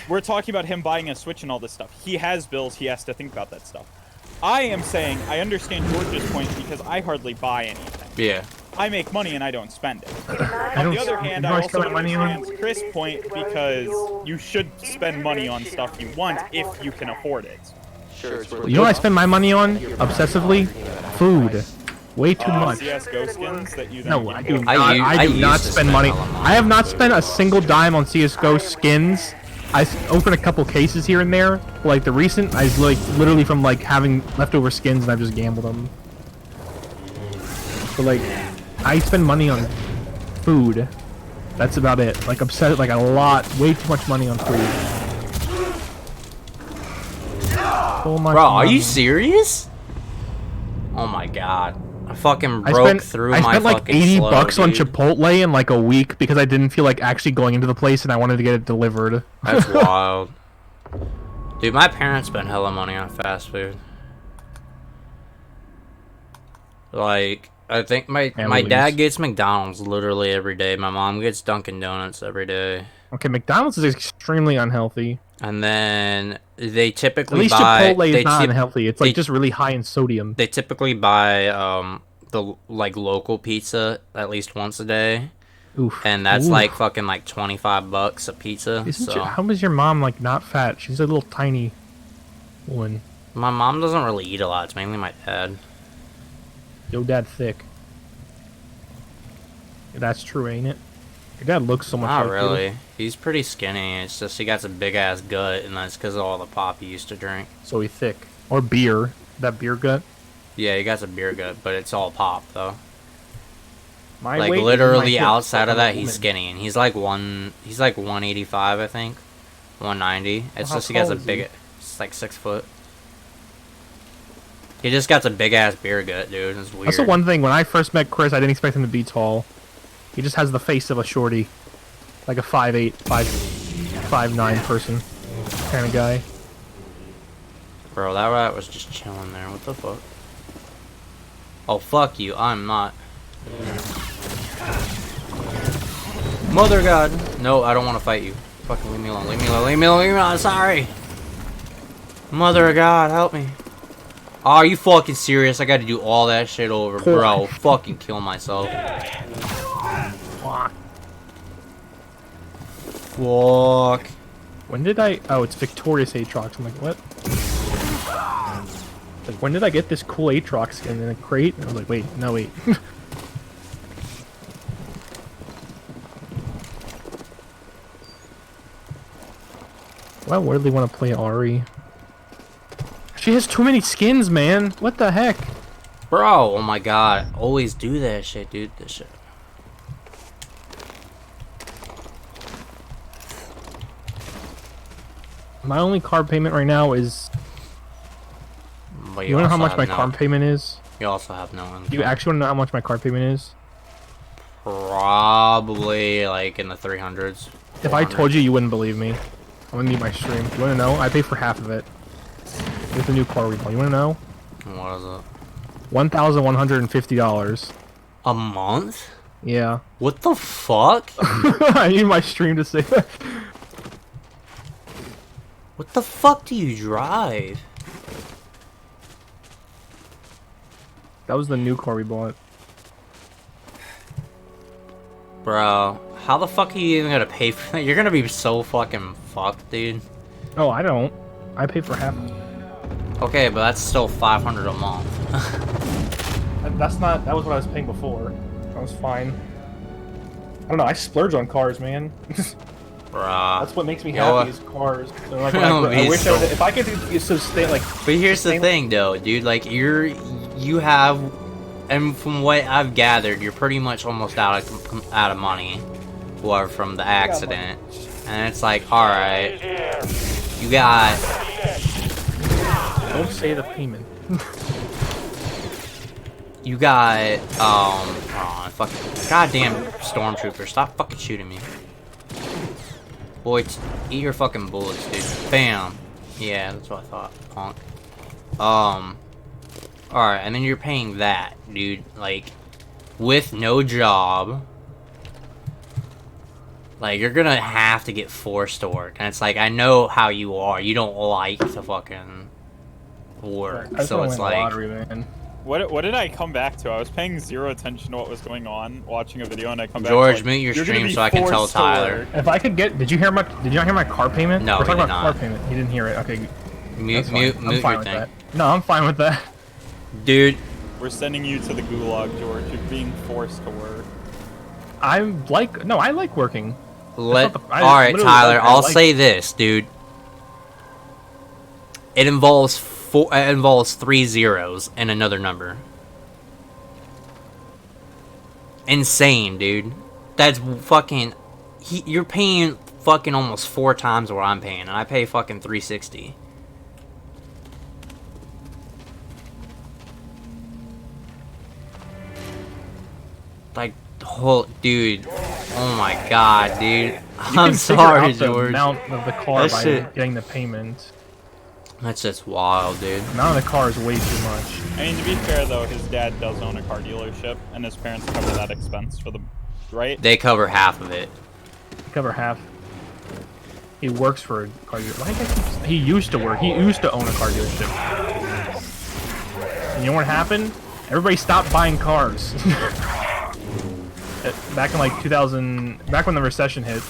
we're talking about him buying a Switch and all this stuff. He has bills. He has to think about that stuff. I am saying I understand George's point because I hardly buy anything. Yeah. I make money and I don't spend it. On the other hand, I also understand Chris' point because you should spend money on stuff you want if you can afford it. You know what I spend my money on? Obsessively? Food. Way too much. CSGO skins that you no, I do not, I do not spend money. I have not spent a single dime on CSGO skins. I opened a couple cases here and there. Like the recent, I was like literally from like having leftover skins and I've just gambled them. But like, I spend money on food. That's about it. Like upset, like a lot, way too much money on food. So much Bro, are money. you serious? Oh my god. I fucking broke through my fucking I spent like 80 bucks dude. on Chipotle in like a week because I didn't feel like actually going into the place and I wanted to get it delivered. That's wild. Dude, my parents spend hella money on fast food. Like, I think my dad gets McDonald's literally every day. My mom gets Dunkin' Donuts every day. Okay, McDonald's is extremely unhealthy. And then they typically at least buy... Chipotle is not unhealthy. It's like just really high in sodium. They typically buy the like local pizza at least once a day. Oof. And that's like fucking like $25 a pizza. How is your mom like not fat? She's a little tiny one. My mom doesn't really eat a lot. It's mainly my dad. Yo, dad thick. That's true, ain't it? Your dad looks so much. Not really. He's pretty skinny. It's just he got a big ass gut, and that's because of all the pop he used to drink. So he's thick. Or beer. That beer gut. Yeah, he got a beer gut, but it's all pop though. My like literally outside of that, he's skinny, and he's like 185, I think, 190. It's just he got a big. It's like 6 foot. He just got a big ass beer gut, dude. It's weird. That's the one thing. When I first met Chris, I didn't expect him to be tall. He just has the face of a shorty, like a 5'8", 5'9" person kind of guy. Bro, that rat was just chilling there. What the fuck? Oh fuck you! I'm not. Mother God! No, I don't want to fight you. Fucking leave me alone. Leave me alone. Leave me alone. Leave me alone. Sorry. Mother of God, help me. Oh, are you fucking serious? I got to do all that shit over, bro. Fucking kill myself. Fuck. When did I... Oh, it's Victorious Aatrox. I'm like, what? Like, when did I get this cool Aatrox skin in a crate? And I was like, wait, no, wait. Do I weirdly want to play Ari? She has too many skins, man. What the heck? Bro, oh my god. Always do that shit, dude. This shit. My only car payment right now is... But You know how also much have my no- car payment is? You also have no income. You actually want to know how much my car payment is? Probably like in the 300s. If I told you, you wouldn't believe me. I'm gonna mute my stream. You wanna know? I pay for half of it. With the new car we bought. You wanna know? What is it? $1,150. A month? Yeah. What the fuck? I need my stream to say that. What the fuck do you drive? That was the new car we bought. Bro, how the fuck are you even gonna pay for that? You're gonna be so fucking fucked, dude. Oh, I don't. I pay for half. Okay, but that's still 500 a month. That's not. That was what I was paying before. That was fine. I don't know. I splurge on cars, man. Bruh. That's what makes me Yo, happy is cars. So, like, Oh, I wish I so- would, if I could stay like. But here's the Same- thing, though, dude. Like, you have, and from what I've gathered, you're pretty much almost out of money, or from the accident. And it's like, all right, you got. Don't say the payment. You got, oh, fucking, goddamn stormtrooper, stop fucking shooting me. Boy, eat your fucking bullets, dude. Bam. Yeah, that's what I thought, punk. Alright, and then you're paying that, dude, like, with no job. Like, you're gonna have to get forced to work, and it's like, I know how you are, you don't like to fucking work, I just so wanna it's win the like... lottery, man. What did I come back to? I was paying zero attention to what was going on, watching a video, and I come back George, to, like, mute your "You're gonna stream be so I can tell forced to Tyler." work." If I could get, did you not hear my car payment? No, We're talking he about did car not. payment. He didn't hear it. Okay, Mute that's fine. I'm your fine with thing. that. No, I'm fine with that. Dude, We're sending you to the gulag, George. You're being forced to work. I like working. Alright, literally, Tyler, like, I I'll like- say this, dude. It involves 3 zeros and another number. Insane, dude. That's fucking... You're paying fucking almost 4 times what I'm paying, and I pay fucking $360. Like, dude. Oh my god, dude. You I'm can figure sorry, out the George. amount of the car That by shit- getting the payment. That's just wild, dude. The amount of the car is way too much. I mean, to be fair, though, his dad does own a car dealership, and his parents cover that expense for the... Right? They cover half of it. Cover half. He works for a car dealership. Why do you guys keep... He used to work. He used to own a car dealership. And you know what happened? Everybody stopped buying cars. Back in like 2000, back when the recession hit.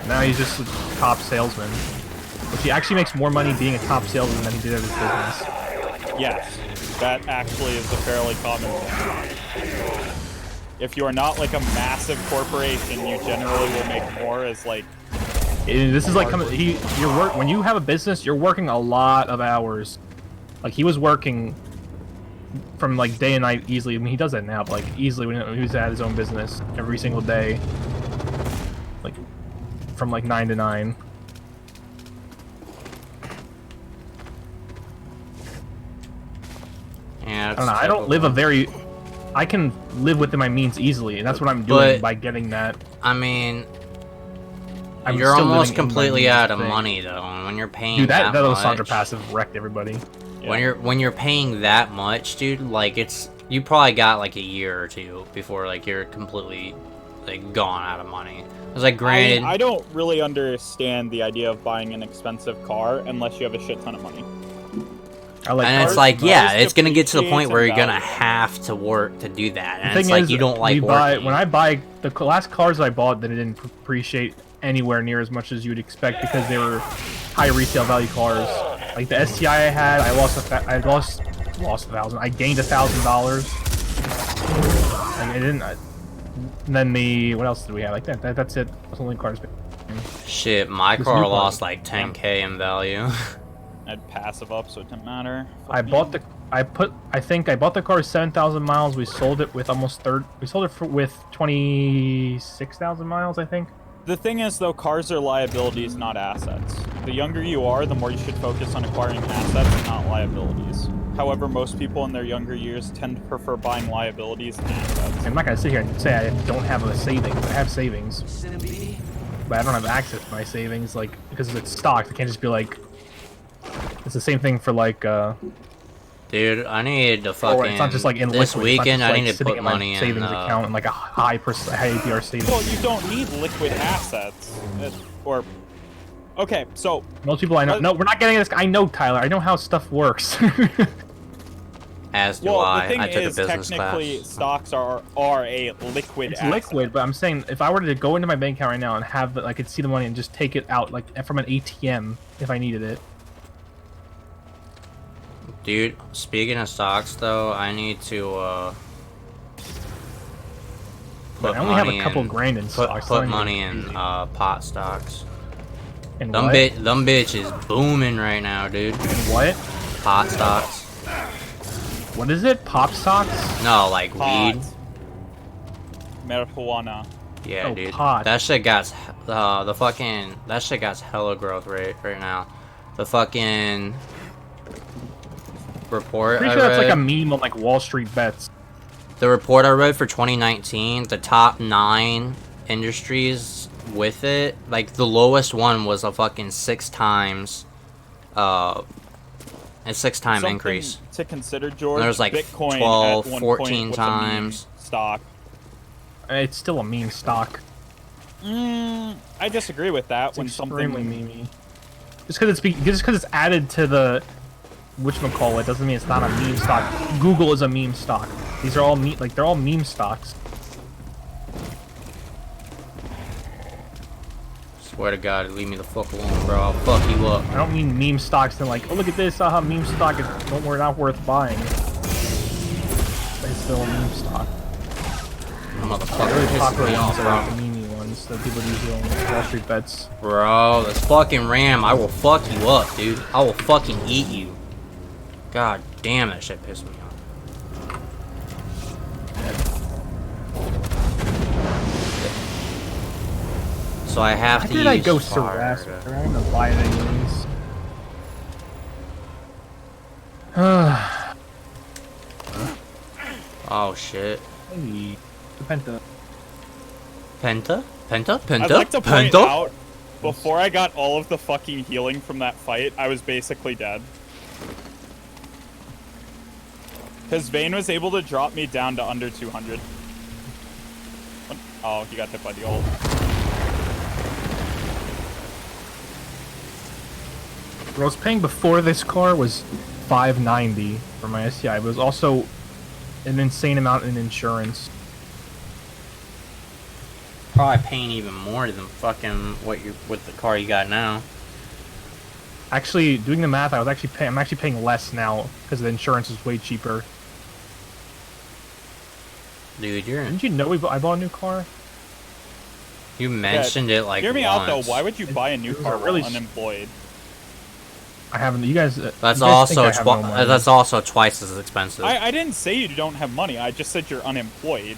Now he's just a top salesman. Which he actually makes more money being a top salesman than he did at his business. Yes. That actually is a fairly common thing. If you are not like a massive corporation, you generally will make more as like... This is like coming. When you have a business, you're working a lot of hours. Like he was working from like day and night easily. I mean, he does that now, but like easily when he was at his own business every single day, like from like 9 to 9. Yeah, I don't know. I don't live a very. I can live within my means easily, and that's what I'm doing But- by getting that. I mean, I'm you're still almost living in my completely means out of thing. money though. And when you're paying Dude, that much, Alessandra passive wrecked everybody. when you're paying that much, dude, like it's you probably got like a year or two before like you're completely like gone out of money. It's like granted, I don't really understand the idea of buying an expensive car unless you have a shit ton of money. I like and it's cars. like cars yeah, it's gonna get to the depreciates point where in you're gonna value. have to work to do that, The and thing it's like is, you don't like working. when I buy the last cars I bought, that it didn't appreciate anywhere near as much as you'd expect because they were high resale value cars. Like the STI I had, I lost $1,000. I gained $1,000, and it didn't. And then the what else did we have? Like that's it. That's the only cars. Shit, my This car new lost car. like 10k in value. I'd passive up, so it didn't matter. I bought the. I think I bought the car with 7,000 miles. We sold it with almost We sold it with 26,000 miles, I think. The thing is, though, cars are liabilities, not assets. The younger you are, the more you should focus on acquiring assets and not liabilities. However, most people in their younger years tend to prefer buying liabilities than assets. I'm not gonna sit here and say I don't have a savings. I have savings, but I don't have access to my savings, like because it's stocked. I can't just be like. It's the same thing for like. Dude, I need to fucking. It's not just like in this liquid. weekend. It's not just, I need like, to put sitting in my money in. savings account and like a high APR savings. Well, you don't need liquid assets, or. Okay, so. Most people I know. No, we're not getting this. I know, Tyler. I know how stuff works. As do Well, I. the thing I took is, a business technically, class. stocks are a liquid It's asset. liquid, but I'm saying if I were to go into my bank account right now and have I could see the money and just take it out like from an ATM if I needed it. Dude, speaking of stocks though, I need to But put I only have money a couple in, grand in stocks. so I put don't money get in crazy. pot stocks. And Them what? them bitches booming right now, dude. And what? Pot stocks. What is it? Pop stocks? No, like Pot. weed. Marijuana. Yeah, Oh, dude. pot. That shit got that shit got hella growth rate right now. The fucking report Pretty I sure that's like read, a meme on like Wall Street bets. the report I read for 2019, the top 9 industries with it, like the lowest one was a fucking 6 times a 6-time Something increase. to consider, George. There's like Bitcoin 12, at one 14 point was a meme times. stock. It's still a meme stock. I disagree with that. It's When extremely something memey. Just because it's added to the whatchamacallit doesn't mean it's not a meme stock. Google is a meme stock. These are all they're all meme stocks. Swear to God, leave me the fuck alone, bro. I'll fuck you up. I don't mean meme stocks and like, oh look at this, haha, meme stock is not worth buying. But it's still a meme stock. Motherfucker, Really pisses popular me ones off, are bro. like the meme ones that people use on Wall Street bets. Bro, this fucking ram, I will fuck you up, dude. I will fucking eat you. God damn, that shit pissed me off. So I have Why to did use I go fire Ceres? to- I'm gonna buy it anyways. Oh shit. Hey, the Penta. Penta? Penta? Penta? I'd like to point Penta? out, before I got all of the fucking healing from that fight, I was basically dead. Because Vayne was able to drop me down to under 200. What? Oh, he got hit by the ult. What I was paying before this car was $590 for my SCI, but it was also an insane amount in insurance. Probably paying even more than fucking with the car you got now. Actually, doing the math, I'm actually paying less now because the insurance is way cheaper. Dude, Didn't you know I bought a new car? you mentioned it like Hear me once. out though, why would you buy a new it was car a really while unemployed? I haven't. You guys. That's you guys also think I have no money. that's also twice as expensive. I didn't say you don't have money, I just said you're unemployed.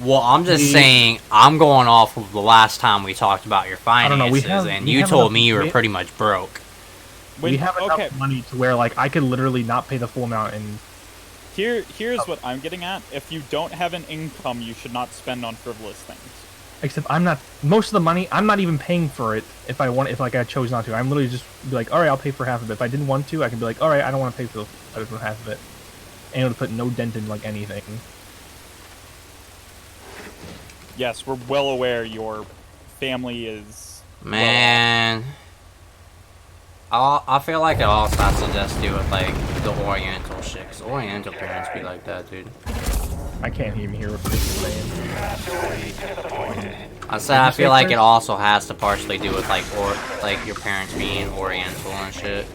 Well, I'm just saying, I'm going off of the last time we talked about your I don't finances, know, and we you have told enough- me you were we- pretty much broke. We have enough okay, money to where like I could literally not pay the full amount and. here's what I'm getting at. If you don't have an income, you should not spend on frivolous things. Except I'm not. Most of the money, I'm not even paying for it. If I chose not to, I'm literally just be like, all right, I'll pay for half of it. If I didn't want to, I can be like, all right, I don't want to pay for half of it, and it would put no dent in like anything. Yes, we're well aware your family is... Man, I feel like it also has to just do with like the Oriental shit, 'cause Oriental parents be like that, dude. I can't even hear what Chris is saying. I said I feel like it also has to partially do with like your parents being Oriental and shit.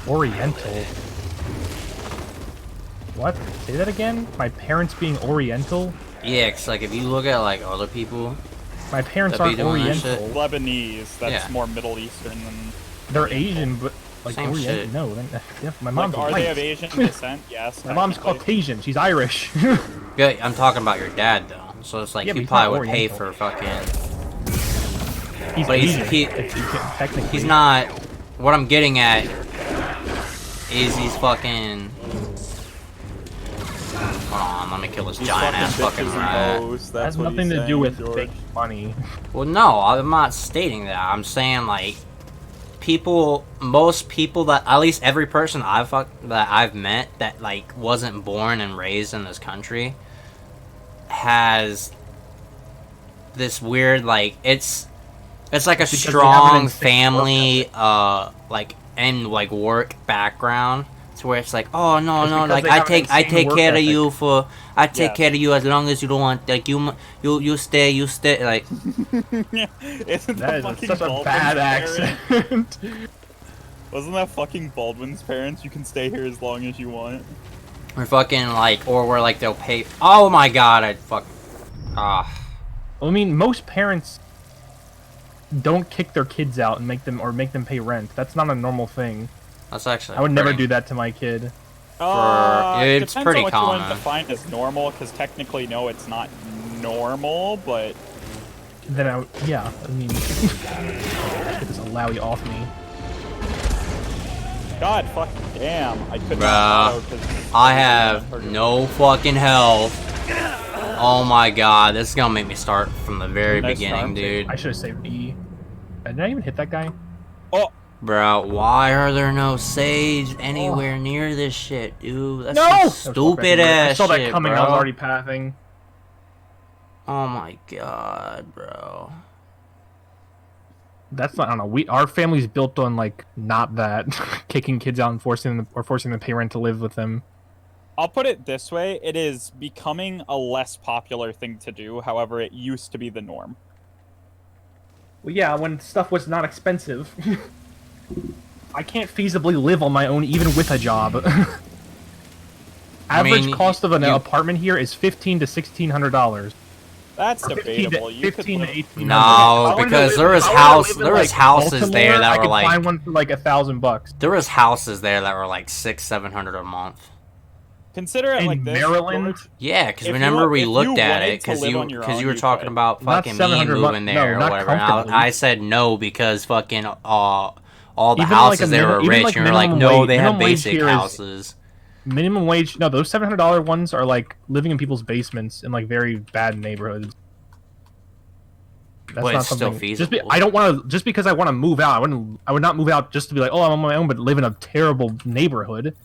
Oriental. What? Say that again? My parents being Oriental? Yeah, cause like if you look at like other people, My parents That be aren't doing that Oriental. shit? Lebanese. That's Yeah. more Middle Eastern than. They're Asian, but like Same Oriental. shit. No, yeah, my mom's Like, are white. they of Asian descent? Yes. My mom's technically. Caucasian. She's Irish. yeah, I'm talking about your dad though. So it's like Yeah, but he he's probably not would pay Oriental. for fucking. He's But Asian. he- Technically. He's not. What I'm getting at is he's fucking. Hold on, let me kill this These giant ass fucking bitches and rat. hoes, That has that's what nothing he's to do saying, with George. fake money. Well, no, I'm not stating that. I'm saying like people, most people that at least every person that I've met that like wasn't born and raised in this country has this weird like it's like a Because they have an strong instinct to family like and like work background to where it's like, oh no It's no, because like they I have an take insane work care of ethic. you for I take Yeah. care of you as long as you don't want like you stay like Isn't That is fucking such a Baldwin's bad parents- accent. Wasn't that fucking Baldwin's parents? You can stay here as long as you want. or fucking like or where like they'll pay. Oh my god, I fuck. Ah, I mean, most parents don't kick their kids out and make them pay rent. That's not a normal thing. that's actually. I would never pretty- do that to my kid. it's depends pretty on what you want common. to define as normal, because technically, no, it's not normal, but Then yeah, I mean, get this Alawi off me. god fucking damn, I could Bruh, not auto 'cause I have no fucking health. Oh my god, this is gonna make me start from the very Nice beginning, farm dude. I should have saved E. Did I even hit that guy? Oh, Bro, why are there no saves anywhere near this shit, dude? That's No! some That was stupid fucking weird. ass I saw that shit, coming. bro. I was already pathing. Oh my god, bro. That's not. I don't know. Our family's built on like not that kicking kids out and forcing them to pay rent to live with them. I'll put it this way, it is becoming a less popular thing to do, however, it used to be the norm. Well, yeah, when stuff was not expensive. I can't feasibly live on my own even with a job. Average mean, cost of an you- apartment here is $1,500 to $1,600. That's Or 15 to, debatable. You could 15 to live- 1800. No, If I wanted to because live- there was if I wanted to house- live in, there was like, houses there Baltimore, that I were could like- find one for like $1,000. There was houses there that were like $600-700 a month. Consider it In like this, Maryland? George. Yeah, because If remember you- we if you looked at wanted it to because live on your own, you were you talking could. about Not fucking me 700 moving no, there or not whatever. And comfortably. I said no because fucking all the Even like houses a there were even rich. like and you're like, minimum no, wage- they have minimum wage basic here is- houses. Minimum wage? No, those $700 ones are like living in people's basements in like very bad neighborhoods. That's But not it's still something. feasible. I don't want to. Just because I want to move out, I would not move out just to be like, oh, I'm on my own, but live in a terrible neighborhood.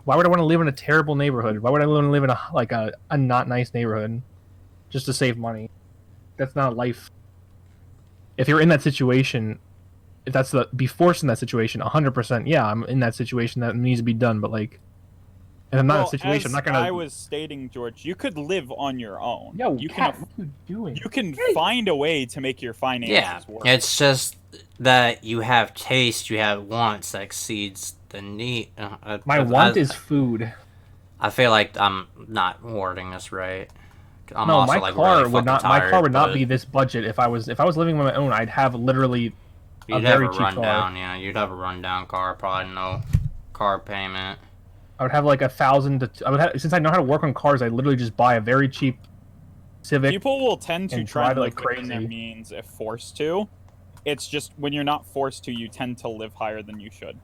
Why would I want to live in a terrible neighborhood? Why would I want to live in a not nice neighborhood just to save money? That's not life. If you're in that situation, if that's be forced in that situation, 100%. Yeah, I'm in that situation. That needs to be done. But like, if I'm not in Well, a situation, I'm not as gonna. I was stating, George, you could live on your own. Yo, you Kat, can what are you doing? you can find a way to make your finances Yeah, work. it's just that you have taste, you have wants that exceeds the need. My want is food. I feel like I'm not wording this right. I'm No, also, my like, car really would not. fucking My car tired, would not but be this budget if I was living on my own. I'd have literally a You'd have very a cheap rundown, car. yeah. You'd have a rundown car, probably no car payment. I would have like 1,000 to. I would have, since I know how to work on cars. I literally just buy a very cheap Civic. People will tend to and try and drive live like within their crazy. means if forced to. It's just when you're not forced to, you tend to live higher than you should.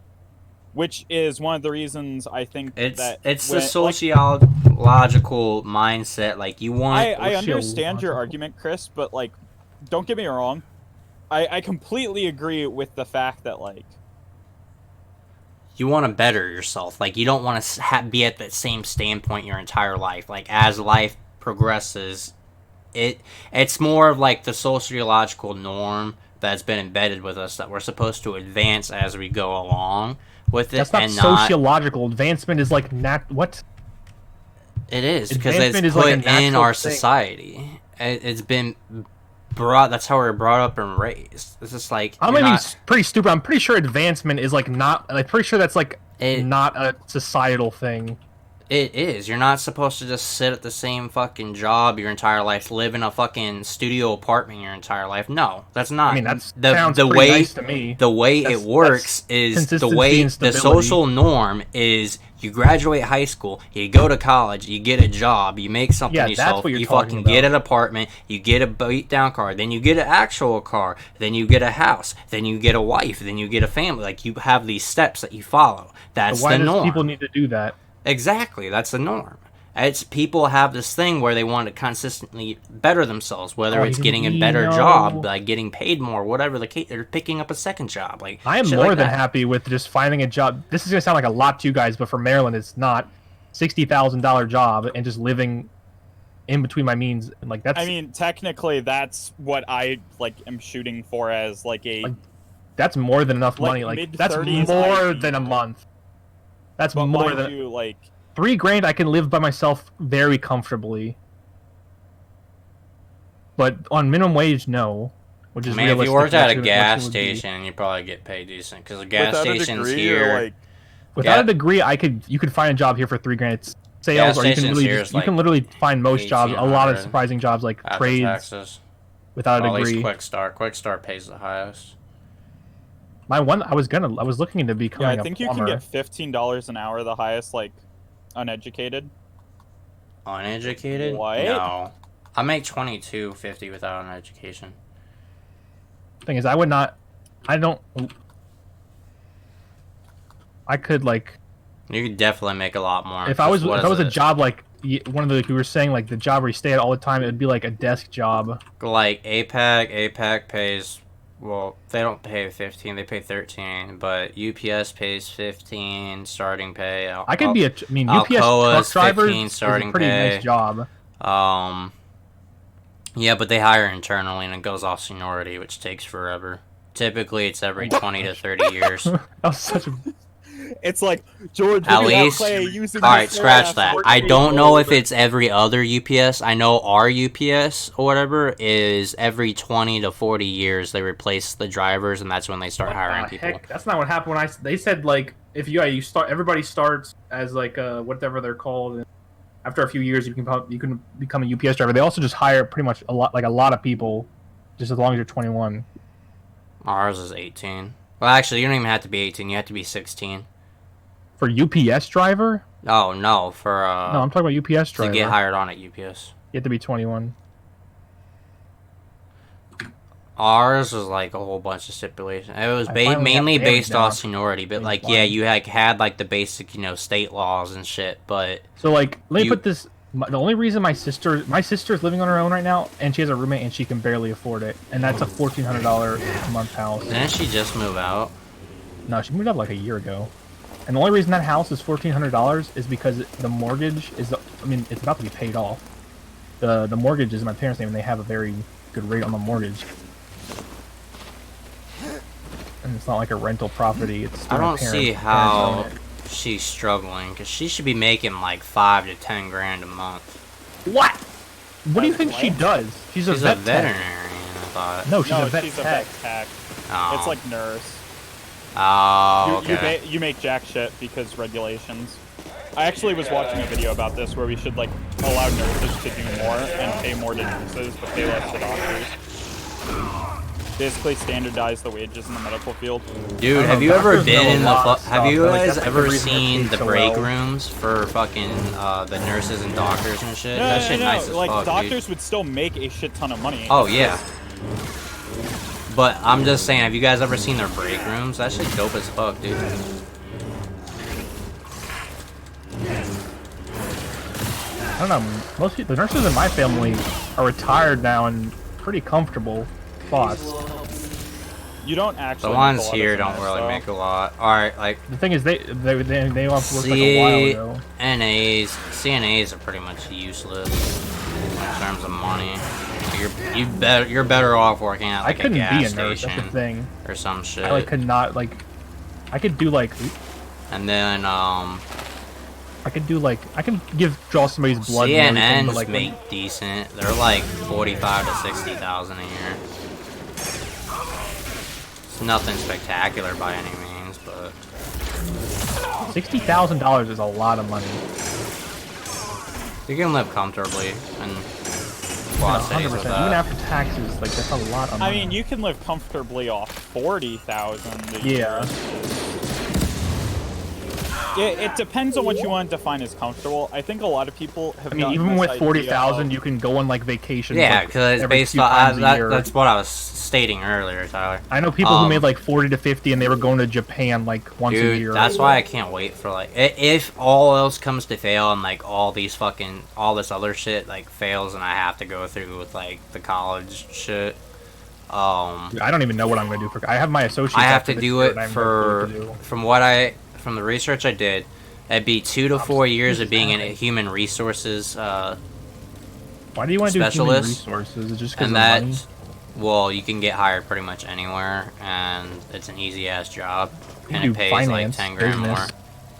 Which is one of the reasons I think It's that the when- like, sociological mindset. Like you want. I understand your argument, Chris, but like, don't get me wrong. I completely agree with the fact that like You want to better yourself. Like you don't want to be at that same standpoint your entire life. Like as life progresses, it's more of like the sociological norm that's been embedded with us that we're supposed to advance as we go along with it. That's not and sociological. Advancement is like what? It is because it's Advancement is put like a in natural our thing. society. It's been brought. That's how we're brought up and raised. It's just like I'm you're maybe not- pretty stupid. I'm pretty sure advancement is like not. I'm pretty sure that's like It- not a societal thing. It is. You're not supposed to just sit at the same fucking job your entire life, live in a fucking studio apartment your entire life. No, that's not. I mean, that the sounds the pretty way nice to me. the way That's- it works is the consistency way and the stability. social norm is. You graduate high school, you go to college, you get a job, you make something Yeah, that's yourself, what you're you talking fucking get about. an apartment, you get a beat down car, then you get an actual car, then you get a house, then you get a wife, then you get a family. Like, you have these steps that you follow. That's Why the does norm. people need to do that? Exactly, that's the norm. It's people have this thing where they want to consistently better themselves, whether it's getting a better job, like getting paid more, whatever the case, or picking up a second job. Like, I am shit more like than that. happy with just finding a job. This is gonna sound like a lot to you guys, but for Maryland, it's not. $60,000 job and just living in between my means, and like that's. I mean, technically, that's what I like am shooting for as like a. Like, that's more than enough Like, money. Like that's mid-30s more ID. than a month. That's But more mind than you, like, $3,000. I can live by myself very comfortably. But on minimum wage, no. Which is I mean, if you realistic, worked at that's a what gas it would be. station, you probably get paid decent because the gas without a stations degree here. or like. Without Yeah. a degree, you could find a job here for $3,000. It's sales, Gas or you can stations really here just, is you can like literally find most jobs. A lot of 1,800 surprising jobs like after trades taxes. without Well, a at least degree. Quick Start. Quick Start pays the highest. I was looking into becoming Yeah, I think a you can plumber. get $15 an hour, the highest, like, uneducated. Uneducated? What? No. I make $22.50 without an education. Thing is, I could like You could definitely make a lot more. if I was What if I is was a it? job like one of the like we were saying like the job where you stay at all the time, it would be like a desk job. Like APAC pays, well, they don't pay 15, they pay 13, but UPS pays 15 starting pay. I could be UPS Alcoa's truck driver 15 is a starting pretty pay. nice job. Yeah, but they hire internally and it goes off seniority, which takes forever. Typically, it's every 20 to 30 years. That was such a It's like, George, At look at least, Clay using all right, this scratch ass that. for I don't know if gold. it's every other UPS. I know our UPS or whatever is every 20 to 40 years they replace the drivers, and that's when they start hiring people. Heck, that's not what happened when they said like if you start everybody starts as like whatever they're called. And after a few years, you can become a UPS driver. They also just hire pretty much a lot of people, just as long as you're 21. Ours is 18. Well, actually, you don't even have to be 18. You have to be 16. For UPS driver? Oh no, for No, I'm talking about UPS to driver. get hired on at UPS. You have to be 21. Ours was like a whole bunch of stipulations. It was I finally mainly have Damage based now. off seniority, but like yeah, you had like the basic state laws and shit. But So like, let me You- put this. The only reason my sister's living on her own right now, and she has a roommate, and she can barely afford it, and that's a $1,400 a month house. didn't she just move out? No, she moved out like a year ago, and the only reason that house is $1,400 is because the mortgage is. It's about to be paid off. The mortgage is in my parents' name, and they have a very good rate on the mortgage. And it's not like a rental property. It's still I my don't parents' see parents how own it. she's struggling because she should be making like 5 to 10 grand a month. What? What do you As think she what? does? She's a She's a vet tech. veterinarian, I thought. No, she's No, a vet she's a tech. vet tech. Oh. It's like nurse. Oh, You, okay. you make jack shit because regulations. I actually was watching a video about this where we should like allow nurses to do more and pay more to nurses, but pay less to doctors. Basically standardize the wages in the medical field. Dude, I have don't you know, ever doctors know been a in the lot of have stuff, you but, like, guys that's the ever reason they're seen paid the so break well. rooms for fucking the nurses and doctors and shit? No, That shit no, nice as like fuck, doctors dude. would still make a shit ton of money. Oh yeah. But I'm just saying, have you guys ever seen their break rooms? That shit dope as fuck, dude. I don't know. Most people, the nurses in my family are retired now and pretty comfortable spots. You don't The actually. make a ones lot here as a don't nurse, really though. make a lot. Alright, like The thing is, they all have worked like a while ago. CNAs are pretty much useless in terms of money. You're better off working at I like a couldn't gas be a nurse. station That's the thing. or some shit. I like could not like. I could do like. And then I could do like. I can draw somebody's blood. and everything, CNNs but, like, when- make decent. They're like 45 to 60,000 a year. It's nothing spectacular by any means, but $60,000 is a lot of money. You can live comfortably and quad cities with 100%. Even that. after taxes, like that's a lot of I money. mean, you can live comfortably off 40,000 a year. Yeah. It depends on what you want to define as comfortable. I think a lot of people have. I mean, gotten even this with idea 40,000, of- you can go on like vacations. Yeah, like, because it's every based few on times a year. that's what I was stating earlier, Tyler. I know people who Um, made like 40 to 50, and they were going to Japan like once a Dude, year. that's why I can't wait for like if all else comes to fail and like all this other shit like fails and I have to go through with like the college shit. Dude, I don't even know what I'm gonna do for. I have my associates. I have after to this do year, it and I have no for clue what to do. from the research I did. It'd be 2 to 4 years of being a human resources Why do you want to do human specialist, resources? Is it just because and of money? that, well, you can get hired pretty much anywhere, and it's an easy ass job, You and do it pays finance, like 10 grand business.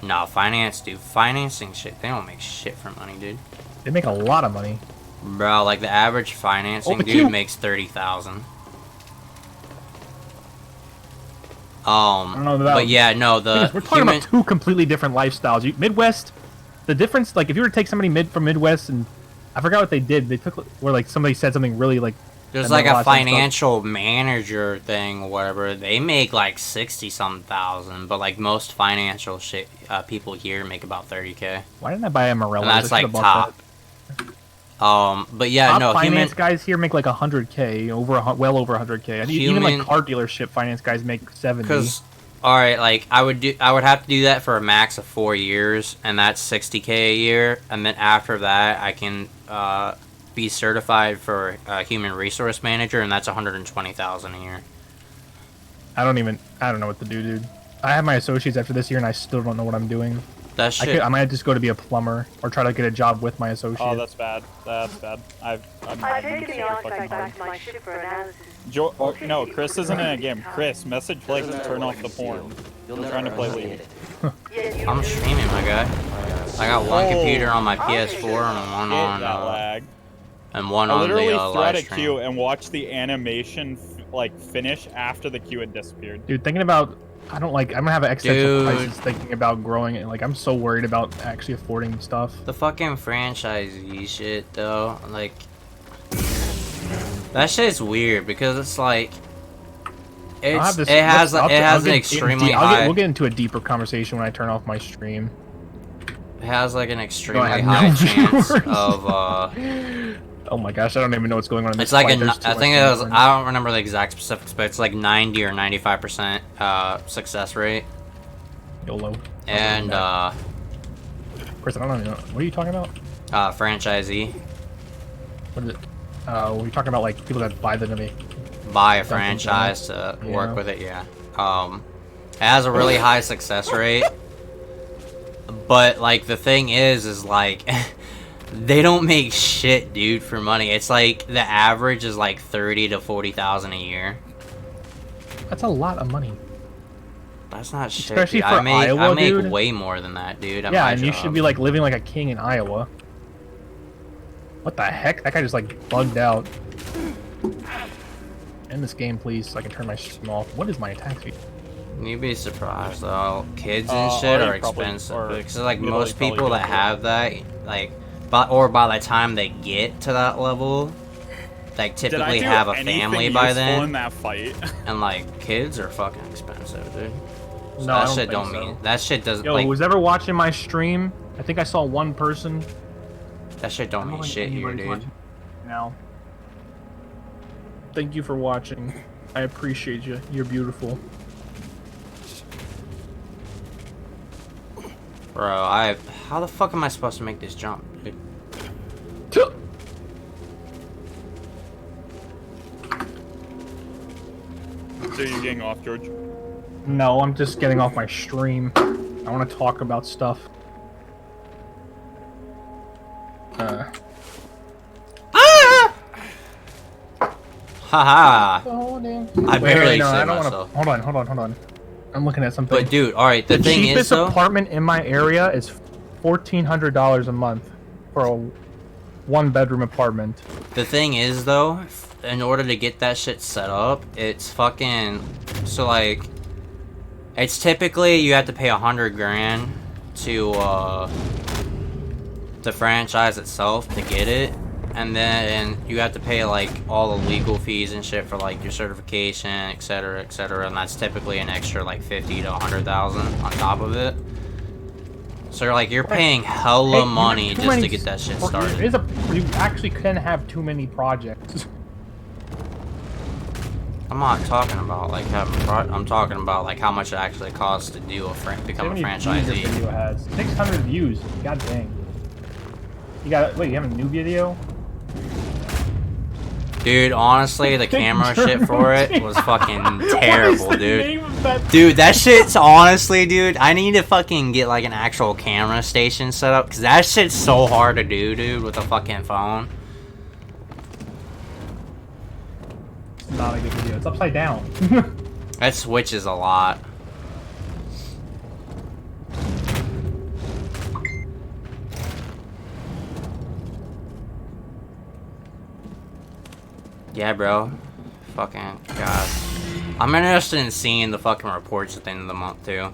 more. No, finance, dude. Financing shit, they don't make shit for money, dude. They make a lot of money. Bro, like the average financing but dude you- makes 30,000. I don't know about. But yeah, no, the We're talking human. about two completely different lifestyles. Midwest, the difference, like if you were to take somebody from Midwest, and I forgot what they did. They took where like somebody said something really like. There's and like then a lots of stuff. financial manager thing or whatever. They make like 60-some thousand, but like most financial shit people here make about 30K. Why didn't I buy a Morello? And that's like top. But yeah, Top no, finance human. guys here make like 100K, well over 100K. And even Human- like car dealership finance guys make 70. Because, alright, like I would have to do that for a max of 4 years, and that's 60K a year. And then after that, I can be certified for a human resource manager, and that's 120,000 a year. I don't know what to do, dude. I have my associates after this year, and I still don't know what I'm doing. That shit. I might just go to be a plumber or try to get a job with my associate. Oh, that's bad. That's bad. I'm I've taken the so artifact fucking back hard. to my ship for analysis. No, Chris isn't in a game. Chris, message Blake to turn off the porn. You'll We're never trying to play understand League. it. Yet you I'm streaming, my guy. I got one computer on my PS4 and one Get on that lag. and one I on the literally thread a live queue stream. and watched the animation finish after the queue had disappeared. Dude, thinking about, I'm gonna have an existential crisis thinking about growing it. Like, I'm so worried about actually affording stuff. The fucking franchisee shit, though, like that shit's weird because it's like it has an extremely high. We'll get into a deeper conversation when I turn off my stream. It has like an extremely have high no chance viewers. of Oh my gosh, I don't even know what's going on in this it's like fight. a, There's too I much think it going was, on. I don't remember the exact specifics, but it's like 90 or 95% success rate. YOLO. And Chris, I don't know. What are you talking about? franchisee, What is it? We're talking about like people that buy the movie. buy a Something franchise to Yeah. work with it, yeah. It has a really high success rate. But like the thing is like they don't make shit, dude, for money. It's like the average is like 30 to 40,000 a year. That's a lot of money. That's not shit. Especially Dude. for I make Iowa, dude. way more than that, dude. At Yeah, my and you job. should be like living like a king in Iowa. What the heck? That guy just like bugged out. End this game, please, so I can turn my stream off. What is my attack speed? You'd be surprised though. Kids and shit or are you probably- expensive or because like literally most probably people go that for it. have that, like, by the time they get to that level, like Did I typically do have a anything family by useful in then, that fight? and like kids are fucking expensive, dude. So No, I that don't shit think don't so. mean that shit doesn't Yo, like who's ever watching my stream? I think I saw one person. that shit don't mean shit here, Anybody's dude. watching now. Thank you for watching. I appreciate you. You're beautiful. Bro, how the fuck am I supposed to make this jump, dude? So you're getting off, George? No, I'm just getting off my stream. I want to talk about stuff. Haha. Oh, damn. I barely no, I saved don't myself. wanna... Hold on. I'm looking at something. But dude, all right. The thing is cheapest though. apartment in my area is $1,400 a month for a one-bedroom apartment. The thing is though, in order to get that shit set up, it's fucking so like it's typically you have to pay 100 grand to the franchise itself to get it, and then you have to pay like all the legal fees and shit for like your certification, etc., and that's typically an extra like 50 to 100,000 on top of it. So you're paying hella money just to get that shit started. You actually couldn't have too many projects. I'm not talking about like I'm talking about like how much it actually costs to do become a franchisee. Your video has 600 views. God dang. You got wait. You have a new video? Dude, honestly, the camera shit for it was fucking terrible, dude. Dude, that shit's honestly, dude, I need to fucking get like an actual camera station set up, because that shit's so hard to do, dude, with a fucking phone. It's not a good video. It's upside down. That switches a lot. Yeah, bro. Fucking God. I'm interested in seeing the fucking reports at the end of the month, too.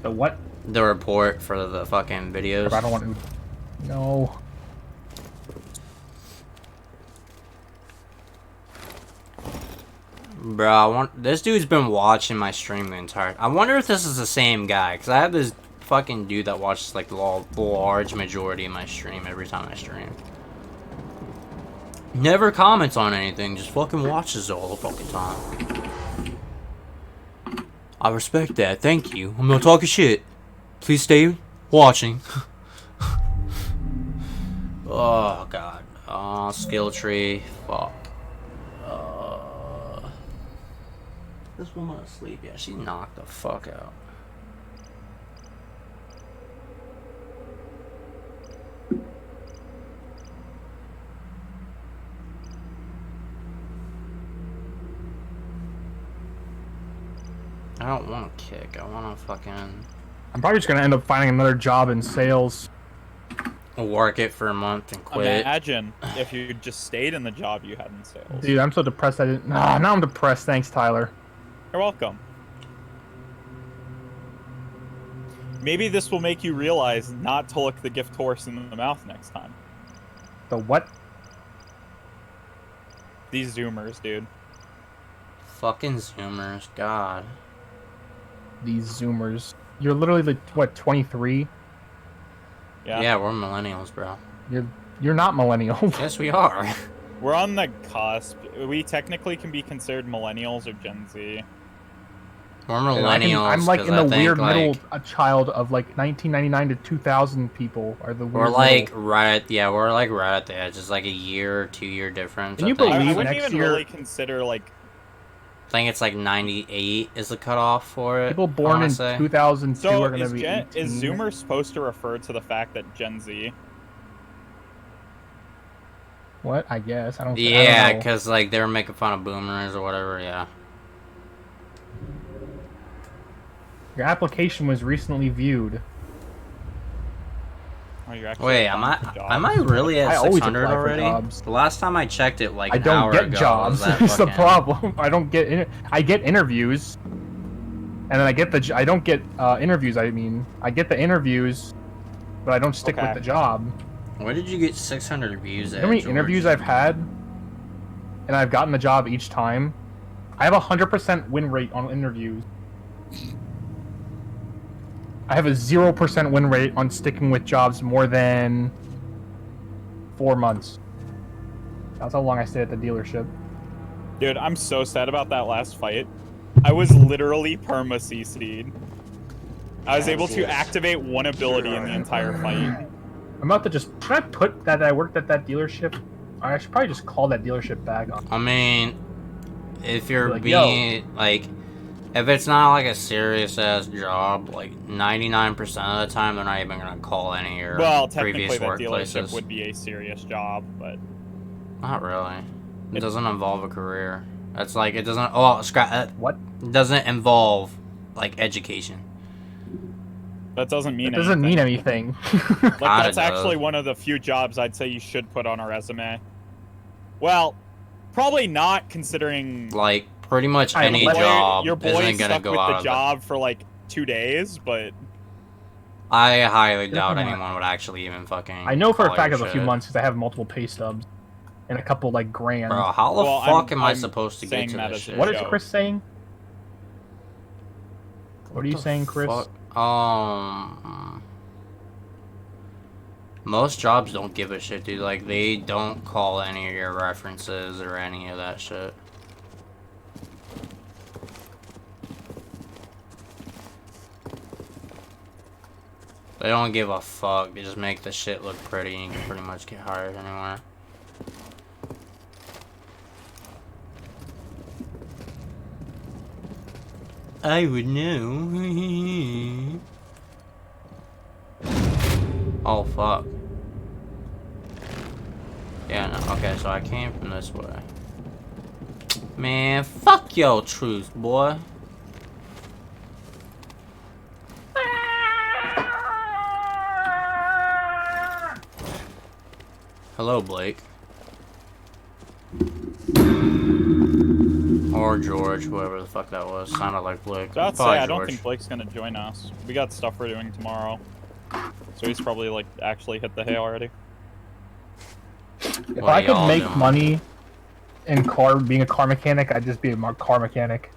The what? The report for the fucking videos. I don't want to... No. Bro, this dude's been watching my stream the entire... I wonder if this is the same guy, because I have this fucking dude that watches, like, the large majority of my stream every time I stream. Never comments on anything, just fucking watches it all the fucking time. I respect that, thank you. I'm not talking shit. Please stay watching. Oh, God. Oh, skill tree. Fuck. This woman asleep. Yeah, she knocked the fuck out. I don't want to kick. I want to fucking... I'm probably just going to end up finding another job in sales. Work it for a month and quit. Imagine if you just stayed in the job you had in sales. Dude, I'm so depressed I didn't... now I'm depressed. Thanks, Tyler. You're welcome. Maybe this will make you realize not to look the gift horse in the mouth next time. The what? These Zoomers, dude. Fucking Zoomers, God. These Zoomers. You're literally like, what, 23? Yeah, we're millennials, bro. You're not millennials. Yes, we are. We're on the cusp. We technically can be considered millennials or Gen Z. We're millennials. I'm like in the weird like, middle child of like 1999 to 2000 people are the weird we're like middle. right at we're like right at the edge. It's like a year or 2 year difference. Can you I think. believe I wouldn't next even year, really consider like... I think it's like 98 is the cutoff for it. people born in 2002 So are going to be 18. is Zoomer supposed to refer to the fact that Gen Z... What? I guess. I don't Yeah, know. because like they were making fun of boomers or whatever. Yeah. Your application was recently viewed. Oh, you're actually Oh, Wait, applying for jobs. am I really I at always 600 apply for already? jobs. The last time I checked it, like I an don't hour get ago, jobs. was that It's the fucking- problem. I don't get. I get interviews, and then I get the. I don't get interviews. I mean, I get the interviews, but I don't stick with the job. Where did you get 600 views at? You know how many George? interviews I've had, and I've gotten the job each time? I have a 100% win rate on interviews. I have a 0% win rate on sticking with jobs more than 4 months. That's how long I stayed at the dealership. Dude, I'm so sad about that last fight. I was literally perma-CC'd. I was able to activate one ability in the entire fight. I'm about to just... Should I put that I worked at that dealership? I should probably just call that dealership back on. I mean, if you're Like, being like, if it's not like a serious ass job, like 99% of the time, they're not even gonna call any of your Well, previous technically that dealership workplaces. would be a serious job, but... Not really. It doesn't involve a career. That's like it doesn't. Oh, scrap. What? It doesn't involve like education. That doesn't mean It doesn't mean anything. Like, Kinda that's actually does. one of the few jobs I'd say you should put on a resume. Well, probably not, considering... Like pretty much I any let- job your boy isn't gonna stuck go with out the of job for like 2 days, but... I highly doubt Never mind. anyone would actually even fucking. I know for a call fact your of a few shit. months because I have multiple pay stubs and a couple like grand. Bro, how the Well, fuck am I I'm supposed to get saying to that this as a shit? What is joke. Chris saying? What are you the saying, Chris? fuck? Most jobs don't give a shit, dude. Like, they don't call any of your references or any of that shit. They don't give a fuck. They just make the shit look pretty and you can pretty much get hired anywhere. I would know. Oh, fuck. Yeah, no. Okay, so I came from this way. Man, fuck your truth, boy. Hello, Blake. Or George, whoever the fuck that was. Sounded like Blake. So I'd say Probably I don't George. think Blake's gonna join us. We got stuff we're doing tomorrow. So he's probably like actually hit the hay already. If What I are could y'all make doing? money in being a car mechanic, I'd just be a car mechanic.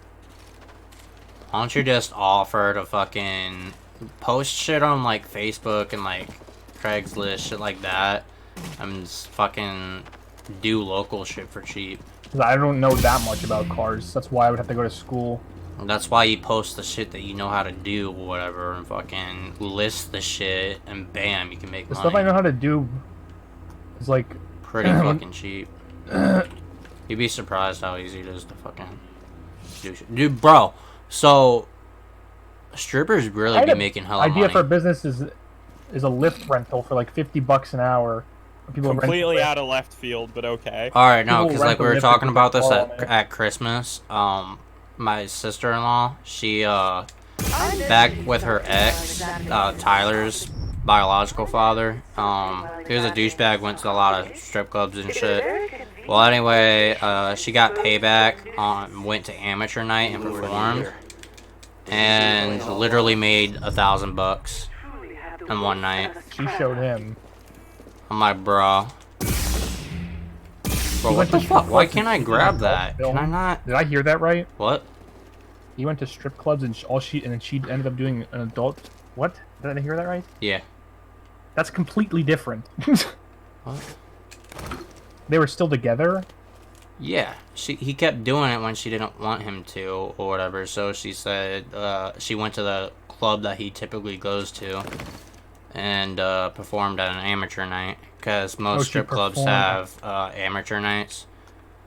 Why don't you just offer to fucking post shit on like Facebook and like Craigslist, shit like that, and just fucking do local shit for cheap. Because I don't know that much about cars. That's why I would have to go to school. And that's why you post the shit that you know how to do or whatever and fucking list the shit and bam, you can make The money. stuff I know how to do is like Pretty fucking cheap. You'd be surprised how easy it is to fucking do shit. Dude, bro, so strippers really be making hella idea money. for a business is a lift rental for like $50 an hour. People Completely rent out of left field, but okay. Alright, no, people because rent like the we were lift talking with about their this car on it. at Christmas. My sister-in-law, she back with her ex, Tyler's biological father. He was a douchebag, went to a lot of strip clubs and shit. Well, anyway, she got payback went to amateur night and performed, and literally made $1,000 in one night. She showed him. I'm like, bro. Bro, He what went the to fuck? strip Why clubs can't and I she grab did that? film. Can I not? Did I hear that right? What? He went to strip clubs and then she ended up doing an adult. What? Did I hear that right? Yeah. That's completely different. What? They were still together. Yeah, he kept doing it when she didn't want him to or whatever. So she said she went to the club that he typically goes to and performed at an amateur night because most she strip clubs performed. have amateur nights.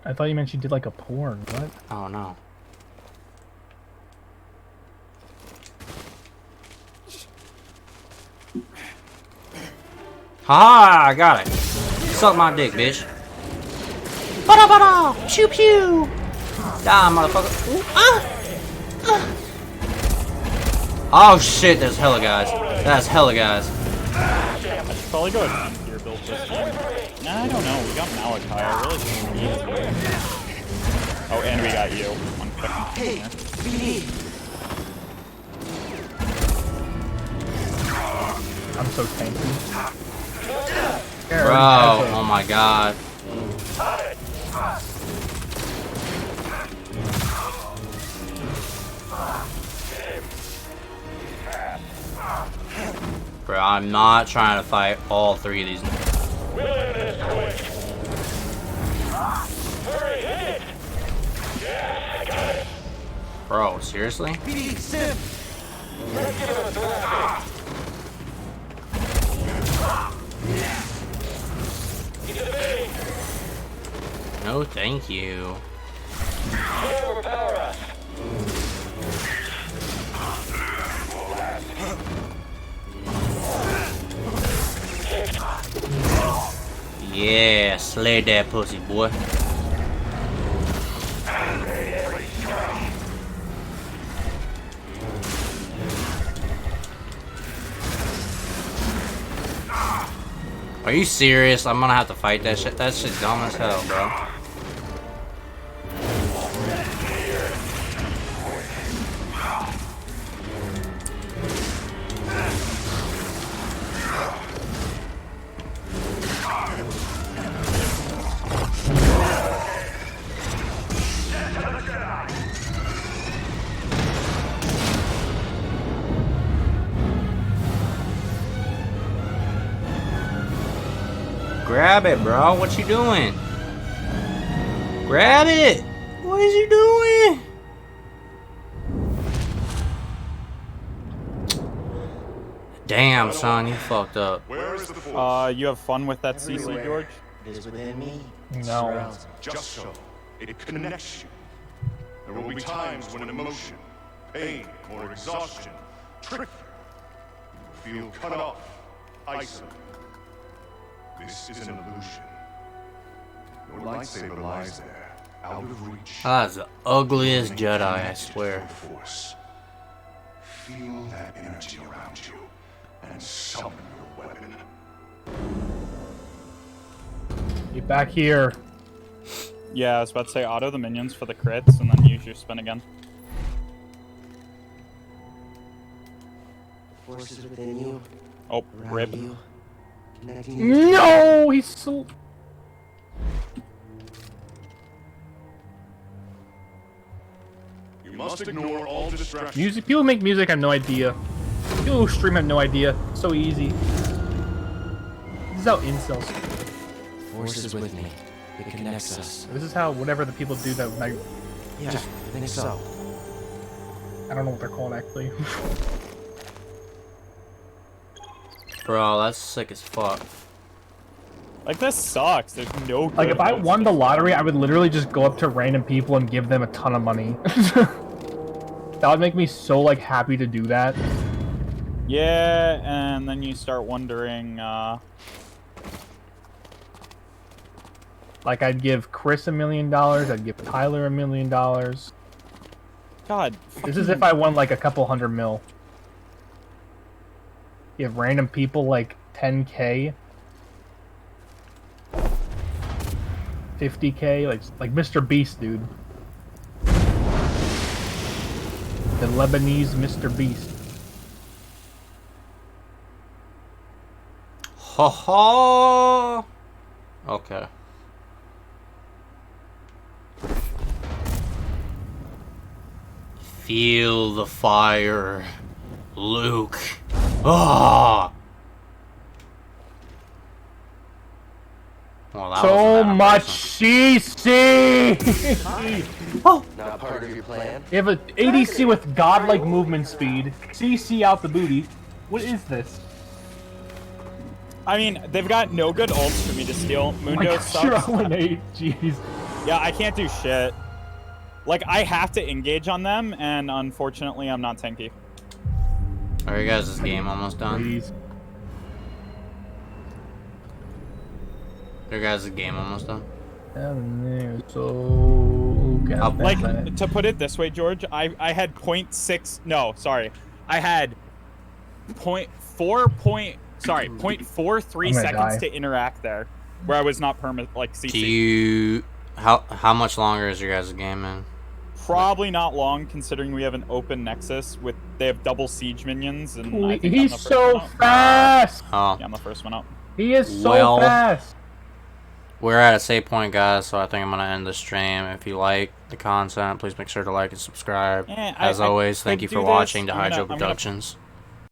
I thought you meant she did like a porn. What? Oh no. Ha! I got it. Suck my dick, bitch. Bada bada! Pew pew! Die, motherfucker. Ooh, Oh shit, there's hella guys. That's hella guys. I should probably go ahead and gear build this game. Nah, I don't know. We got Malachi. I really don't need you. Oh, and we got you. One second. I'm so tanky. Bro, oh my god. Bro, I'm not trying to fight all three of these. Bro, seriously? No, thank you. Yeah, slay that pussy, boy. Are you serious? I'm gonna have to fight that shit. That shit's dumb as hell, bro. Grab it, bro. What you doing? Grab it. What is you doing? Damn, son, you fucked up. Where is the force? You have fun with that CC, George? It is within me. No. Just so. It connects you. There will be times when emotion, pain, or exhaustion trick you. You will feel cut off, isolated. This is an illusion. Your lightsaber lies there, out of reach. That's the ugliest Jedi, I swear. Force. Feel that energy around you and summon your weapon. Get back here. Yeah, I was about to say auto the minions for the crits and then use your spin again. Forces within you. Oh, Around rip. you. Connecting you. No, he's so. You must ignore all distractions. Music. People who make music have no idea. People who stream have no idea. So easy. This is how incels. Forces with me. It connects us. This is how whatever the people do that. Like, Yeah, I think so. I don't know what they're called actually. Bro, that's sick as fuck. Like, this sucks. There's no good Like if I about won the this. lottery, I would literally just go up to random people and give them a ton of money. That would make me so like happy to do that. Yeah, and then you start wondering, Like I'd give Chris $1 million, I'd give Tyler $1 million. God. This is if I won like a couple hundred mil. Give random people like 10K. 50K, like Mr. Beast, dude. The Lebanese Mr. Beast. Ha ha. Okay. Feel the fire, Luke. Ah. Well, that So wasn't that much impressive. CC! Not part of your plan? You have an ADC with godlike movement speed. CC out the booty. What is this? I mean, they've got no good ults for me to steal. Oh my Mundo gosh, you're sucks. 0-8, jeez. Yeah, I can't do shit. Like, I have to engage on them, and unfortunately, I'm not tanky. Are you guys' game almost done? Please. Are you guys' game almost done? So... Like, to put it this way, George, I had 0.6... No, sorry. I had 0.43 seconds to interact there, where I was not like CC. Do you... How much longer is your guys' game, man? Probably not long, considering we have an open nexus with they have double siege minions, and I think I'm the He's first so one out. fast! Oh. Yeah, I'm the first one out. He is so Well, fast! We're at a save point, guys, so I think I'm going to end the stream. If you like the content, please make sure to like and subscribe. Yeah, As always, thank you could for do watching this. to I'm Hydro gonna- Productions.